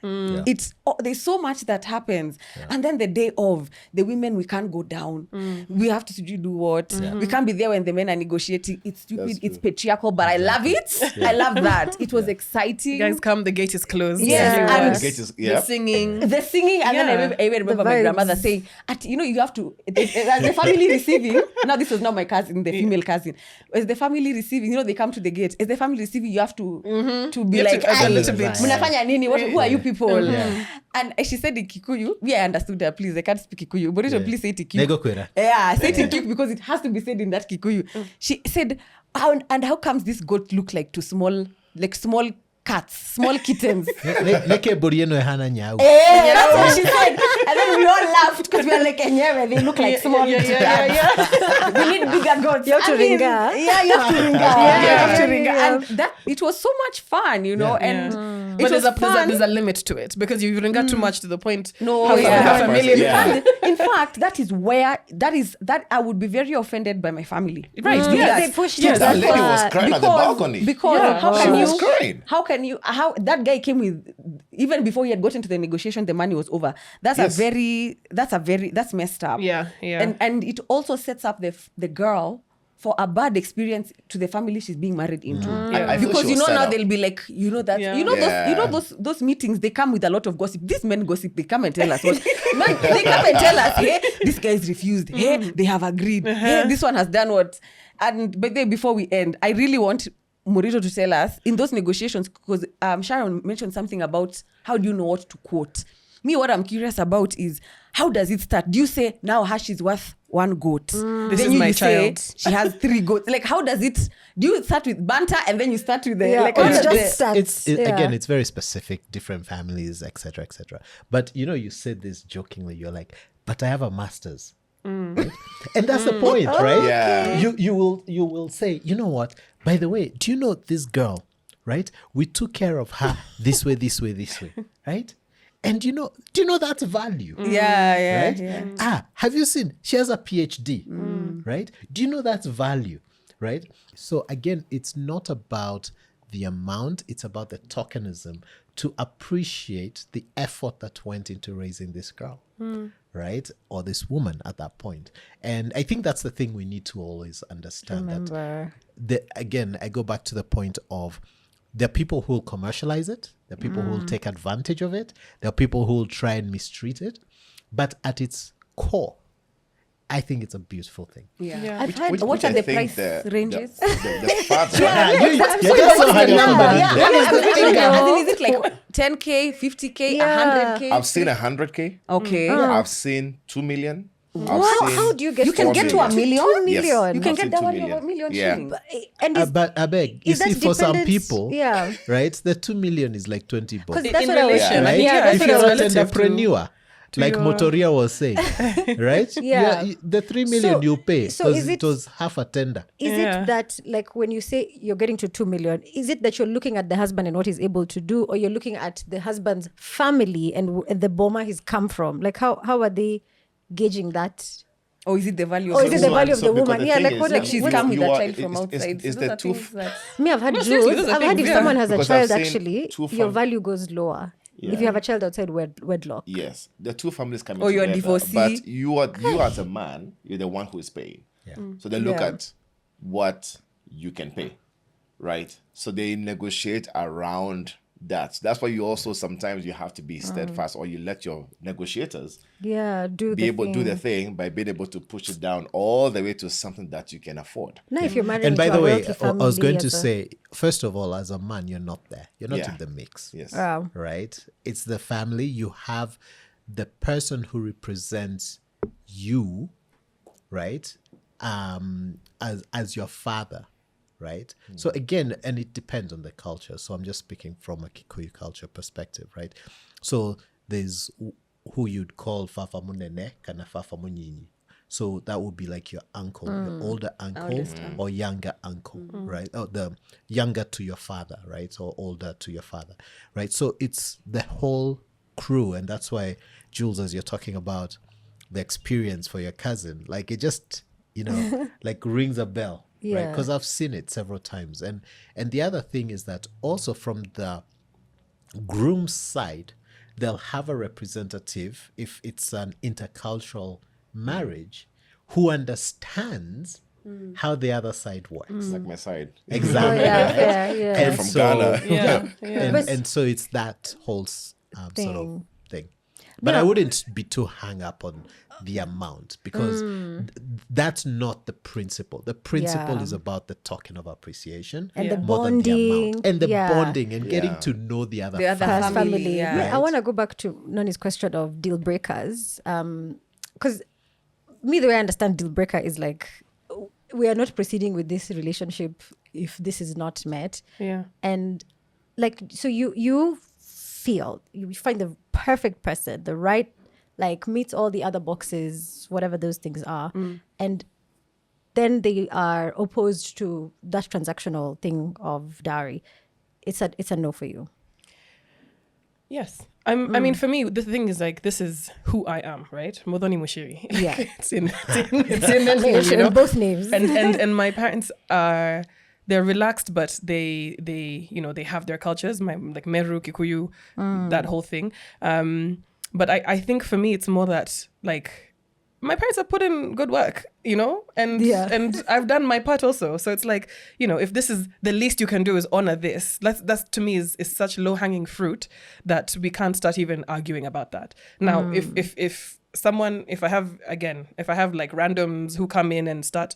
It's there's so much that happens, and then the day of the women, we can't go down. We have to do what we can't be there when the men are negotiating. It's stupid. It's patriarchal, but I love it. I love that. It was exciting. You guys come, the gate is closed. Yes, and The gate is, the singing. the singing, and then I remember my vibes. grandmother saying, you have to, as the family receiving, now this was not my cousin, the female cousin, as the family receiving, they come to the gate, as the family receiving, you have to be You have like, to add a little bit. "Mnafanya nini? Who are you people?" And she said in Kikuyu, I understood her, please, I can't speak Kikuyu, but please say it in Kikuyu. Nego kwera. Yeah, say it in Kikuyu because it has to be said in that Kikuyu. She said, how comes this goat look like small cats, small kittens? Neke burieno hana nyau. That's what she said. And then we all laughed because we were like, "Enyewe, they look like small." We need bigger goats. You have to ringa. Yeah, you have to ringa. You have to ringa. And that, it was so much fun, and But it was fun. there's a limit to it, because you ring too much to the point. No, how yeah. half a million. Yeah. In fact, that is where that I would be very offended by my family. Right. Do Yes. that. They pushed Yes. it That too lady was far. crying at the balcony. Because how She can was you? crying. How that guy came with, even before he had gotten to the negotiation, the money was over. That's messed up. Yeah. And it also sets up the girl for a bad experience to the family she's being married into. I feel Because she was set now up. they'll be like, that Yeah. those meetings, they come with a lot of gossip. These men gossip, they come and tell us they come and tell us, hey, this guy is refused, hey, they have agreed, hey, this one has done what. And but then before we end, I really want Murito to tell us in those negotiations, because Sharon mentioned something about how do you know what to quote. Me, what I'm curious about is, how does it start? Do you say, now Hash is worth one goat? This Then is my you say, child. she has 3 goats. Like, how does it? Do you start with banter and then you start with the or how does just the- stats. Again, it's very specific, different families, etc., etc. But you said this jokingly. You're like, but I have a master's, right? And that's the point, right? Yeah. You will say, you know what? By the way, do you know this girl, right? We took care of her this way, right? And do you know that's value? Yeah. Right? Yeah. Have you seen? She has a PhD, right? Do you know that's value, right? So again, it's not about the amount, it's about the tokenism to appreciate the effort that went into raising this girl, right? Or this woman at that point. And I think that's the thing we need to always understand. Remember. Again, I go back to the point of there are people who will commercialize it. There are people who will take advantage of it. There are people who will try and mistreat it. But at its core, I think it's a beautiful thing. Yeah. I've heard. What I are the think price ranges? The father. You get so hung up on that. Is it like 10K, 50K, Yeah. 100K? I've seen 100K. Okay. I've seen 2 million. How do you get? You can get to a million? 2 million. Yes. You can I've get seen that 2 value of million. a million Yeah. shillings. And is, But I beg, you is that see, for some dependent- people, yeah. right, the 2 million is like 20 bucks. Because that's In what I was relation, Right? Yeah, that's if what you're I an was relative to- entrepreneur, like your- Motoria was saying, right? Yeah. The 3 million So- you pay so because is it it- was half a tender. Is Yeah. it that, like, when you say you're getting to 2 million, is it that you're looking at the husband and what he's able to do, or you're looking at the husband's family and the boma he's come from? Like, how are they gauging that? Or is it the value Or of is the it the woman? value of the because woman? Yeah, thing like is, what? Like she's you- come with you a are- child from it's- outside. it's So the those are two things that... Me, I've had No, seriously, Jews. those are I've had things, if yeah. someone has a Because I've child, seen actually, two your fam- value goes lower. Yeah. If you have a child outside wedlock. Yes, the two families coming Or you're a together, divorcee. but you as a man, you're the one who is paying. Yeah. So they look Yeah. at what you can pay, right? So they negotiate around that. That's why you also sometimes you have to be steadfast, or you let your negotiators Yeah, do be the able to do the thing. thing by being able to push it down all the way to something that you can afford. Now, if you're married And by into the a way, wealthy I was going family to as a- say, first of all, as a man, you're not there. You're not Yeah. in the mix. Yes. Wow. Right? It's the family. You have the person who represents you, right? As your father, right? So again, and it depends on the culture. So I'm just speaking from a Kikuyu culture perspective, right? So there's who you'd call Fafa Munene, kana Fafa Munyinyi. So that would be like your uncle, your older uncle or younger uncle, right? Or the younger to your father, right? Or older to your father, right? So it's the whole crew. And that's why, Jules, as you're talking about the experience for your cousin, like it just, like rings a bell, right? Yeah. Because I've seen it several times. And the other thing is that also from the groom's side, they'll have a representative, if it's an intercultural marriage, who understands how the other side works. Like my side. Exactly. Oh, yeah, right? fair, yeah. And From so, Ghana. Yeah. And, and so it's that whole sort of thing. But I wouldn't be too hung up on the amount, because that's not the principle. The principle Yeah. is about the token of appreciation And the more than the bonding. amount. And the Yeah. bonding and getting Yeah. to know the other The other family. Past family, family. yeah. Me, I Right. want to go back to Noni's question of deal breakers. Because me, the way I understand deal breaker is like, we are not proceeding with this relationship if this is not met. Yeah. And like, so you feel, you find the perfect person, the right, like meets all the other boxes, whatever those things are. And then they are opposed to that transactional thing of dowry. It's a no for you. Yes. I mean, for me, the thing is like, this is who I am, right? Modoni Mushiri. Yeah. it's in the name, you know? Both names. and my parents are, they're relaxed, but they they have their cultures, like Meru, Kikuyu, that whole thing. But I think for me, it's more that like, my parents have put in good work, and I've done my part also. So it's like, if this is the least you can do is honor this, that's to me is such low hanging fruit that we can't start even arguing about that. Now, if I have like randoms who come in and start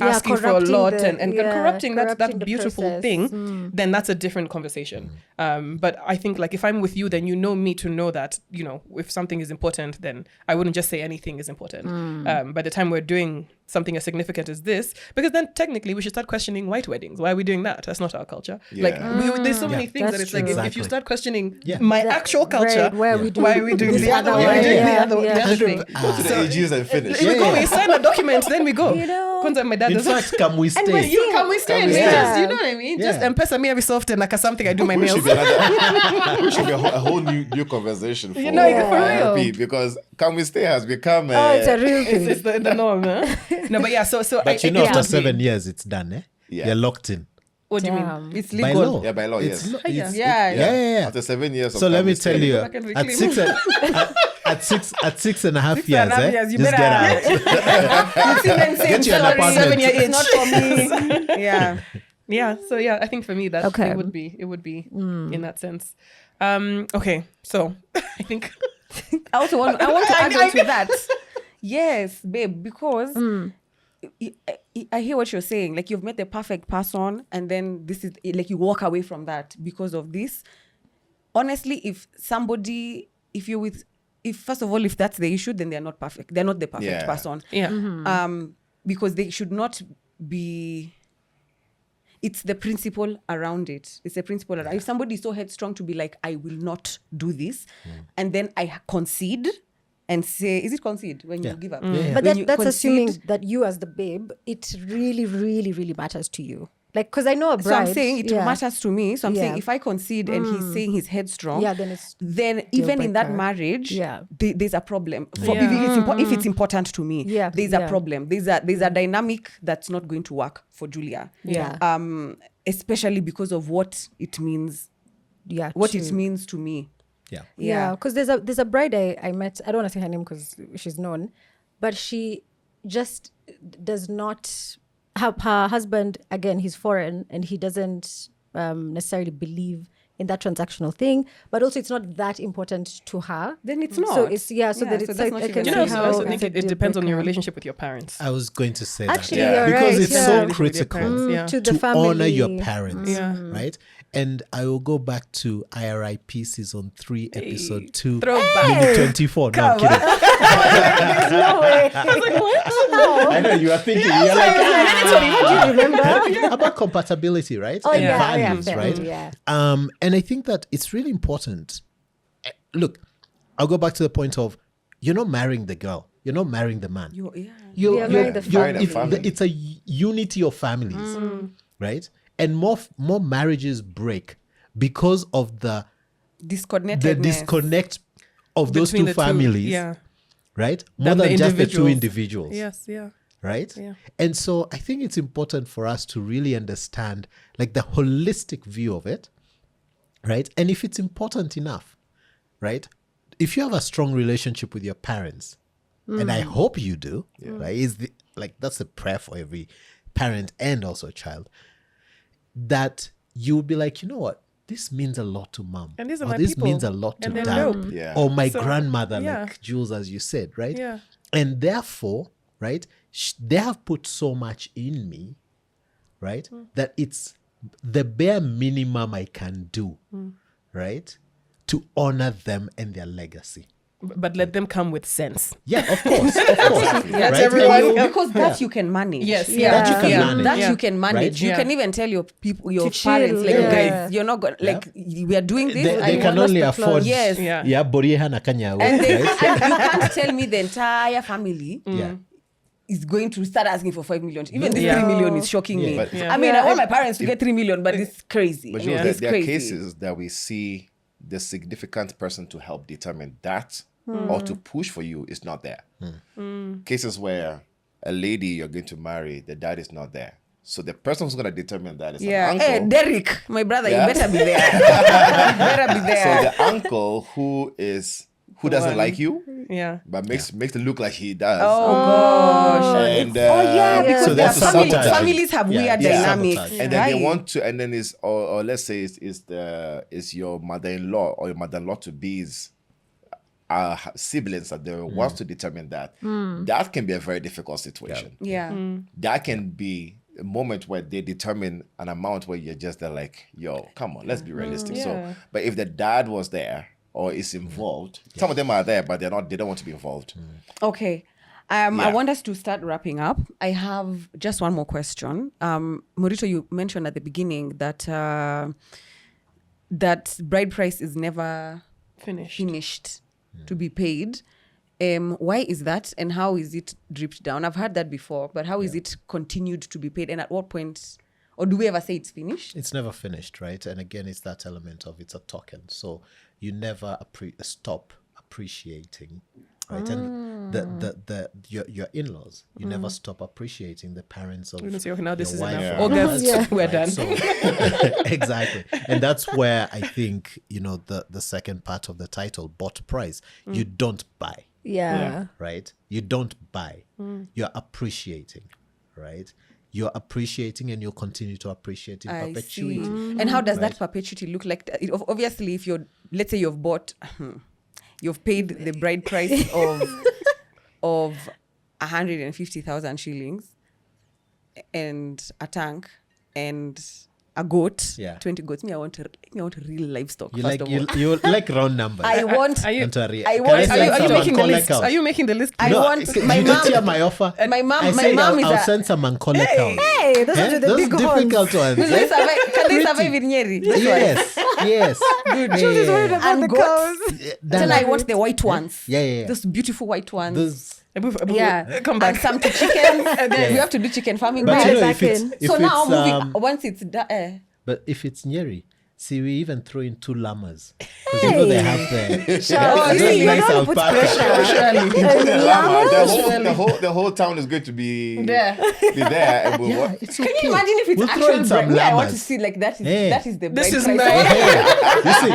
asking for a corrupting lot the- and yeah, corrupting that corrupting the beautiful process. thing, then that's a different conversation. But I think like if I'm with you, then you know me to know that, if something is important, then I wouldn't just say anything is important. By the time we're doing something as significant as this, because then technically we should start questioning white weddings. Why are we doing that? That's not our culture. Yeah. Like there's so many things that that's it's like true. if you start questioning Yeah. my actual culture, Right, where we do why are we doing this the other other way? way? The other thing. Go to the AGs and finish. We go, we sign a document, then we go. You know? Kwanza, my dad In does fact, can we stay? When you come, we stay. Can we We stay? just, you know what I mean? Just Yeah. M-Pesa me every so often, like something I do my We nails. should be another. We should be a whole new conversation for, You know, for real. IRP, because can we stay has become Oh, it's a real thing. It's the norm, huh? No, but yeah, so But after 7 years, it's done, eh? Yeah. You're locked in. What do you mean? Damn. It's By legal. law. Yeah, by law, It's yes. lo- it's- Yeah. Yeah. After 7 years. Of So let can me we tell stay? you, back and at reclaim. six and a half 6 years, and a half eh? years, you Just get better- out. You see them saying, Get you an sorry, apartment. 7 year itch. it's not for me. Yeah. Yeah, so yeah, I think for me that Okay. it would be in that sense. Okay, so I think I want to add on to that. Yes, babe, because I hear what you're saying. Like you've met the perfect person, and then this is like you walk away from that because of this. Honestly, if first of all, if that's the issue, then they're not perfect. They're not the perfect Yeah. person. yeah. Because they should not be. It's the principle around it. It's the principle around. If somebody is so headstrong to be like, I will not do this, and then I concede and say, is it concede when you give up? Yeah. But When you that's concede- assuming that you as the babe, it really, really, really matters to you. Like, because I know a bride. So I'm saying it yeah. matters to me. So I'm saying Yeah. if I concede and he's saying he's headstrong, Yeah, then it's then even in that breaker. marriage, Yeah. there's a problem. For, Yeah. if it's important to me, Yeah, there's yeah. a problem. There's a dynamic that's not going to work for Julia. Yeah. Especially because of what it means, Yeah. what true. it means to me. Yeah. Yeah, because there's a bride I met. I don't want to say her name because she's known, but she just does not. Her husband, again, he's foreign and he doesn't necessarily believe in that transactional thing, but also it's not that important to her. Then it's So not. it's so that so it's that's like not I even can You Yeah. know, see I how also it's think a it depends on your deal breaker. relationship with your parents. I was going to say Actually, that. Yeah. you're Because right, it's yeah. so With your critical parents, yeah. To the to family. honor your parents, Yeah. right? And I will go back to IRIP season 3, episode 2, Throwback. minute 24. No, I'm kidding. There's no way. I was like, what? I know you are thinking. You're like, What do you remember? about compatibility, right? Oh, and yeah, values, yeah, right? yeah. And I think that it's really important. Look, I'll go back to the point of you're not marrying the girl, you're not marrying the man. Yeah. You're marrying the family. It's a unity of families, right? And more marriages break because of the Disconnectedness. disconnect of those Between two the families, Yeah. right? More Than the than just the two individuals. individuals, Yes, yeah. right? Yeah. And so I think it's important for us to really understand like the holistic view of it, right? And if it's important enough, right? If you have a strong relationship with your parents, and I hope you do, right? That's a prayer for every parent and also child, that you would be like, you know what? This means a lot to mom. And these are or my this people. means a lot to And they're dad. dope. Yeah. Or my So, grandmother, yeah. like Jules, as you said, right? Yeah. And therefore, right, they have put so much in me, right, that it's the bare minimum I can do, right, to honor them and their legacy. But let them come with sense. Yeah, of course. Right? everyone. Because that you can manage. Yes, Yeah. That you can manage. That Yeah. you can manage. Right? You Yeah. can even tell your people, your To chill, parents, like, yeah. guys, you're not going like we are doing this. They I can want us only to afford, Yes. Yeah. Borieha na Kanya, And, right? and you can't tell me the entire family Yeah. is going to start asking for 5 million. Even this Yeah. 3 million is shocking Yeah. me. But- I mean, I want my parents to get 3 million, but it's crazy. But I mean, Jules, it's there are crazy. cases that we see the significant person to help determine that or to push for you is not there. Cases where a lady you're going to marry, the dad is not there. So the person who's going to determine that is Yeah. an Hey, uncle. Derek, my brother, Yeah. you better be there. You better be So there. the uncle who doesn't one. like you, Yeah. but makes it look like he does. Oh gosh. And Because So their that's sabotage. families have Yeah, weird yeah. dynamics. Sabotage. And then they right? want to, and then is or let's say is your mother-in-law or your mother-in-law to be's siblings that they want to determine that. That can be a very difficult situation. Yeah. That can be a moment where they determine an amount where you're just there like, yo, come on, let's be realistic. Yeah. So, but if the dad was there or is involved, some of them are there, but they don't want to be involved. Okay. I want us to start wrapping up. I have just one more question. Murito, you mentioned at the beginning that that bride price is never finished to be paid. Why is that, and how is it dripped down? I've heard that before, but how is it continued to be paid, and at what point, or do we ever say it's finished? It's never finished, right? And again, it's that element of it's a token. So you never stop appreciating, right? And your in-laws, you never stop appreciating the parents of Okay, now this is your enough. wife. August, we're done. So, exactly. And that's where I think, the second part of the title, bought price, you don't buy. Yeah. Right? You don't buy. You're appreciating, right? You're appreciating, and you'll continue to appreciate in perpetuity. And how does that perpetuity look like? Obviously, if let's say you've bought, you've paid the bride price of 150,000 shillings and a tank and a goat, 20 goats. I want real livestock. You like round numbers. I want. Are you making the list? Are you making the list? I want my you mom. didn't hear my offer. My mom. I'll send some Mancole cows. Hey, those are the Those big difficult ones. Can they survive in Nyeri? Yes. Good. She's worried about And the goats. cows. Then I want the white ones. Yeah. Those beautiful white ones. Those, Come back. And some to chickens. And then we have to do chicken farming. but Right. if it's So now moving um, once it's done. but if it's Nyeri, see, we even throw in 2 llamas because they have the You don't put pressure. The whole town is going to be There. And we'll Yeah, it's okay. Can you imagine if it's We'll throw in actual some bride? I want to llamas. see like that is Hey. that is the bride This is price. my- You see,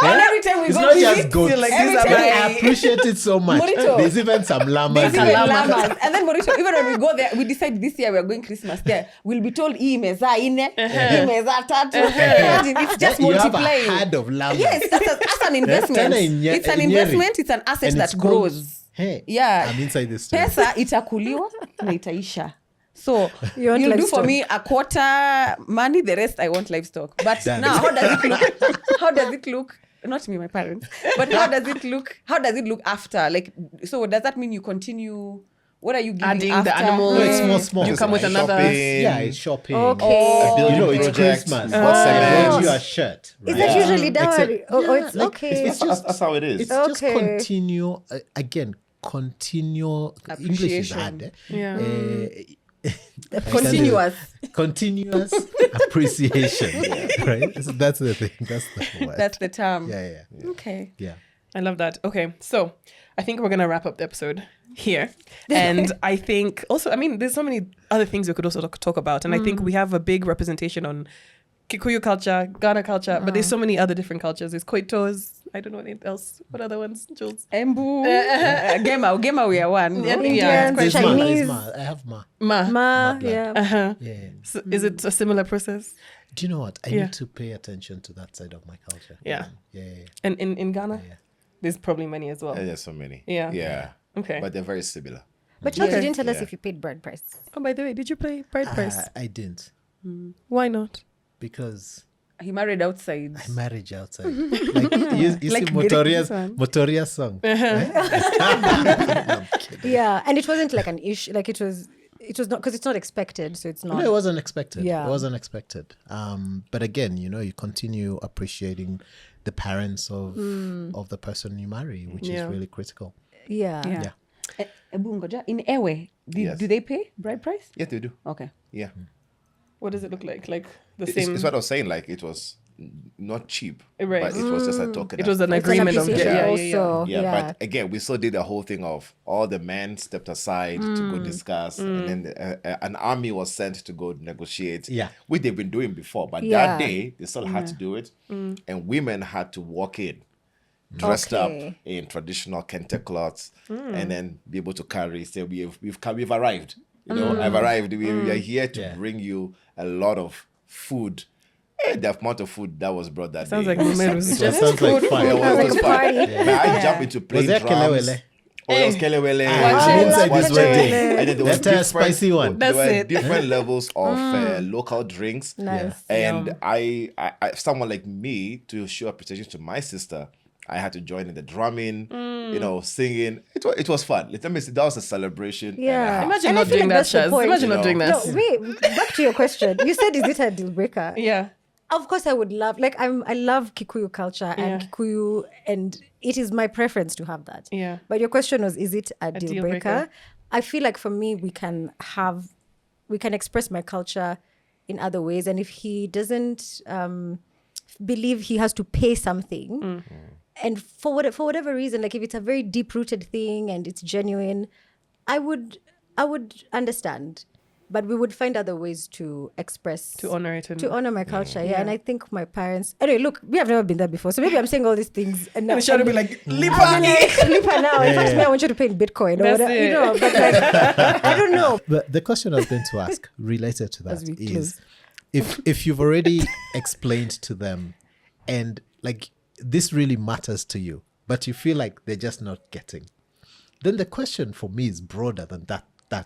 And every time we it's go not visit, just goats. like, every these are time my- I appreciate it so much. Murito. There's even some llamas. There's even here. llamas. And then Murito, even when we go there, we decide this year we are going Christmas there. We'll be told imeza ine, imeza tatu. Imagine, it's just You have a multiplying. herd of llamas. Yes, that's an investment. It's an investment. It's an asset And that it's called- grows. Hey, Yeah. I'm inside this story. Pesa itakuliwa na itaisha. So You want you'll do livestock. for me a quarter money, the rest I want livestock. But Done. now, how does it look? How does it look? Not me, my parents. But how does it look? How does it look after? Like, so does that mean you continue? What are you giving Adding after? the animals. No, it's small. You come with another. shopping. Yeah, it's shopping. Okay. Building It's project, Christmas. what's I cement. bought you a shirt. Is right? that usually Except- dowry? Oh, it's like, okay. It's just That's how it is. It's just Okay. continue again. Continue. English is hard. Eh? Yeah. Continuous. Continuous appreciation. Right. So that's the thing. That's the word. That's the term. yeah. Okay. Yeah. I love that. Okay, so I think we're gonna wrap up the episode here, and I think also, I mean, there's so many other things we could also talk about, and I think we have a big representation on Kikuyu culture, Ghana culture, but there's so many other different cultures. There's Koitos. I don't know what else. What other ones, Jules? Embu. Gema, we are one. Yeah, no? yeah. There's Chinese. Ma. I have Ma. Ma, blood. yeah. Uh-huh. Yeah. So is it a similar process? Do you know what? I Yeah. need to pay attention to that side of my culture. Yeah. Yeah. And in Ghana, Yeah. there's probably many as well. There's so many. Yeah. Yeah. Okay. But they're very similar. But you didn't tell us Yeah. if you paid bride price. Oh, by the way, did you play Bride Price? I didn't Why not? because He married outside. I married outside. Like you Like see Geri's one. Motoria's song. Yeah, and it wasn't like an issue. Like it was not because it's not expected, so it's No, not. it wasn't expected. Yeah. It wasn't expected. But again, you continue appreciating the parents of the person you marry, which Yeah. is really critical. Yeah. Yeah. Ebu ngoja, in Ewe, Yes. do they pay bride price? Yeah, they do. Okay. Yeah. What does it look like? Like the It's, same. it's what I was saying. Like it was not cheap, Right. but it was just a token. It was an It's an agreement of appreciation yeah. also. Yeah, but again, we still did the whole thing of all the men stepped aside to go discuss, and then an army was sent to go negotiate. Yeah. Which they've been doing before, but Yeah. that day they still had to do it, and women had to walk in, dressed up Okay. in traditional kente cloths, and then be able to carry. Say we've arrived. I've arrived. We are here to Yeah. bring you a lot of food. The amount of food that was brought that Sounds day. like Numerus. That sounds like Yeah, fun. it was Like a fun. party. But I jumped into playing there drums. kelewele? Oh, there was kelewele. I'm inside this Watching. wedding. And then there was That's a spicy one. There That's were it. different levels of local drinks. Nice. And I, someone like me, to show appreciation to my sister, I had to join in the drumming, singing. It was fun. Let me say, that was a celebration. Yeah. Imagine And I not feel doing like that, that's the Shaz. point. Imagine not doing that. No, wait, back to your question. You said, is it a deal breaker? Yeah. Of course, I would love, I love Kikuyu culture and Kikuyu, and it is my preference to have that. Yeah. But your question was, is it a deal deal breaker? breaker? I feel like for me, we can express my culture in other ways. And if he doesn't believe he has to pay something, and for whatever reason, like if it's a very deep-rooted thing and it's genuine, I would understand. But we would find other ways to express, To honor it. to honor my culture. Yeah. And I think my parents, anyway, look, we have never been there before. So maybe I'm saying all these things. And now Michelle will be like, Lipa. Lipa now. In fact, me, I want you to pay in Bitcoin or That's whatever. it. You know, but like, I don't know. But the question I was going to ask related to that As we is, close. if you've already explained to them and like this really matters to you, but you feel like they're just not getting, then the question for me is broader than that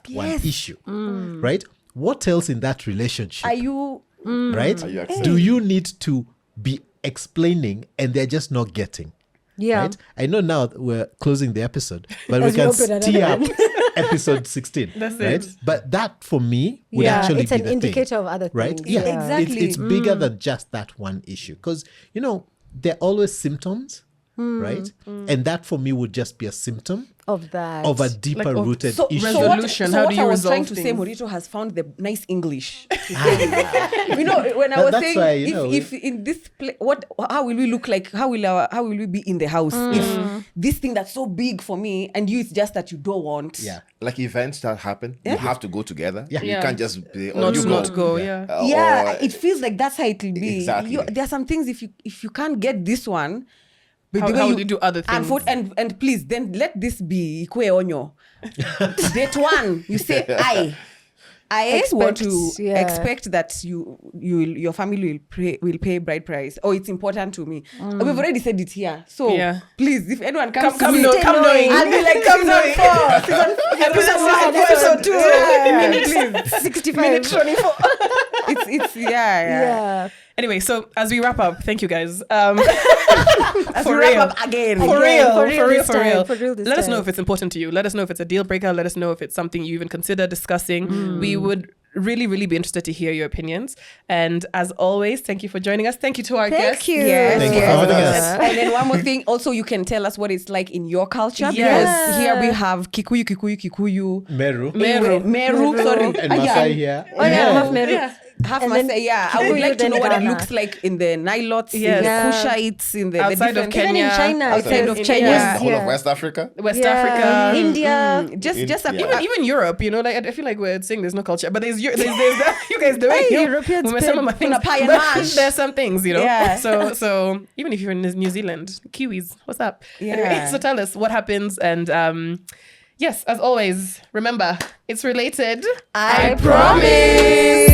one issue, right? What else in that relationship? Are you right? Are you accepting? Do you need to be explaining and they're just not getting? Yeah. Right? I know now that we're closing the episode, but As we can we open tee up another episode 16. That's right? it. But that for me would actually it's be an the indicator thing, of other right? things. Yeah, Exactly. It's bigger than just that one issue because there are always symptoms, right? And that for me would just be a symptom Of that. of a deeper rooted so, issue. so what, Resolution. so How what do you I was resolve trying to say, things? Morito has found the nice English. To say. When I was That's saying, why, if in this place, how will we look like? How will we be in the house if this thing that's so big for me and you, it's just that you don't want? Yeah. Like events that happen, you have to go together. Yeah. You Yeah. can't just be, Not go. Yeah. Yeah, or- it feels like that's how it will be. Exactly. There are some things if you can't get this one, but How- the way how will you do other and things? and please then let this be ikwe onyo. Date one, you say I want to expect that your family will pay bride price, or it's important to me. We've already said it here, so please, if anyone comes to me, come knowing. I'll be like, come knowing. Episode 2, please. 65. Minute 24. It's yeah. Anyway, so as we wrap up, thank you guys. As For we wrap real. up again. For real this for time, real. this Let us know time. if it's important to you. Let us know if it's a deal breaker. Let us know if it's something you even consider discussing. We would really, really be interested to hear your opinions. And as always, thank you for joining us. Thank you to our guests. Thank you. Yes, Thank you for yes. having us. And then one more thing, also you can tell us what it's like in your culture. Yes. Because here we have Kikuyu. Meru. Meru, sorry. And Masai here. Oh, yeah, half Meru. Yeah. Half And Masai, then yeah. I would Kikuyu, like to then know what it Ghana. looks like in the Nilots, Yes. in the Yeah. Kushites, in the Outside of different... Kenya. Even in China, Outside of in China. India. The whole Yeah. of West Africa. West Yeah, Africa. India. Just Yeah. Even Europe, like I feel like we're saying there's no culture, but there's you guys do it. Hey, Europeans When some of my pay- things, pie and but mash. there's some things, Yeah. So even if you're in New Zealand, Kiwis, what's up? Yeah. Anyway, so tell us what happens, and yes, as always, remember it's related. I promise.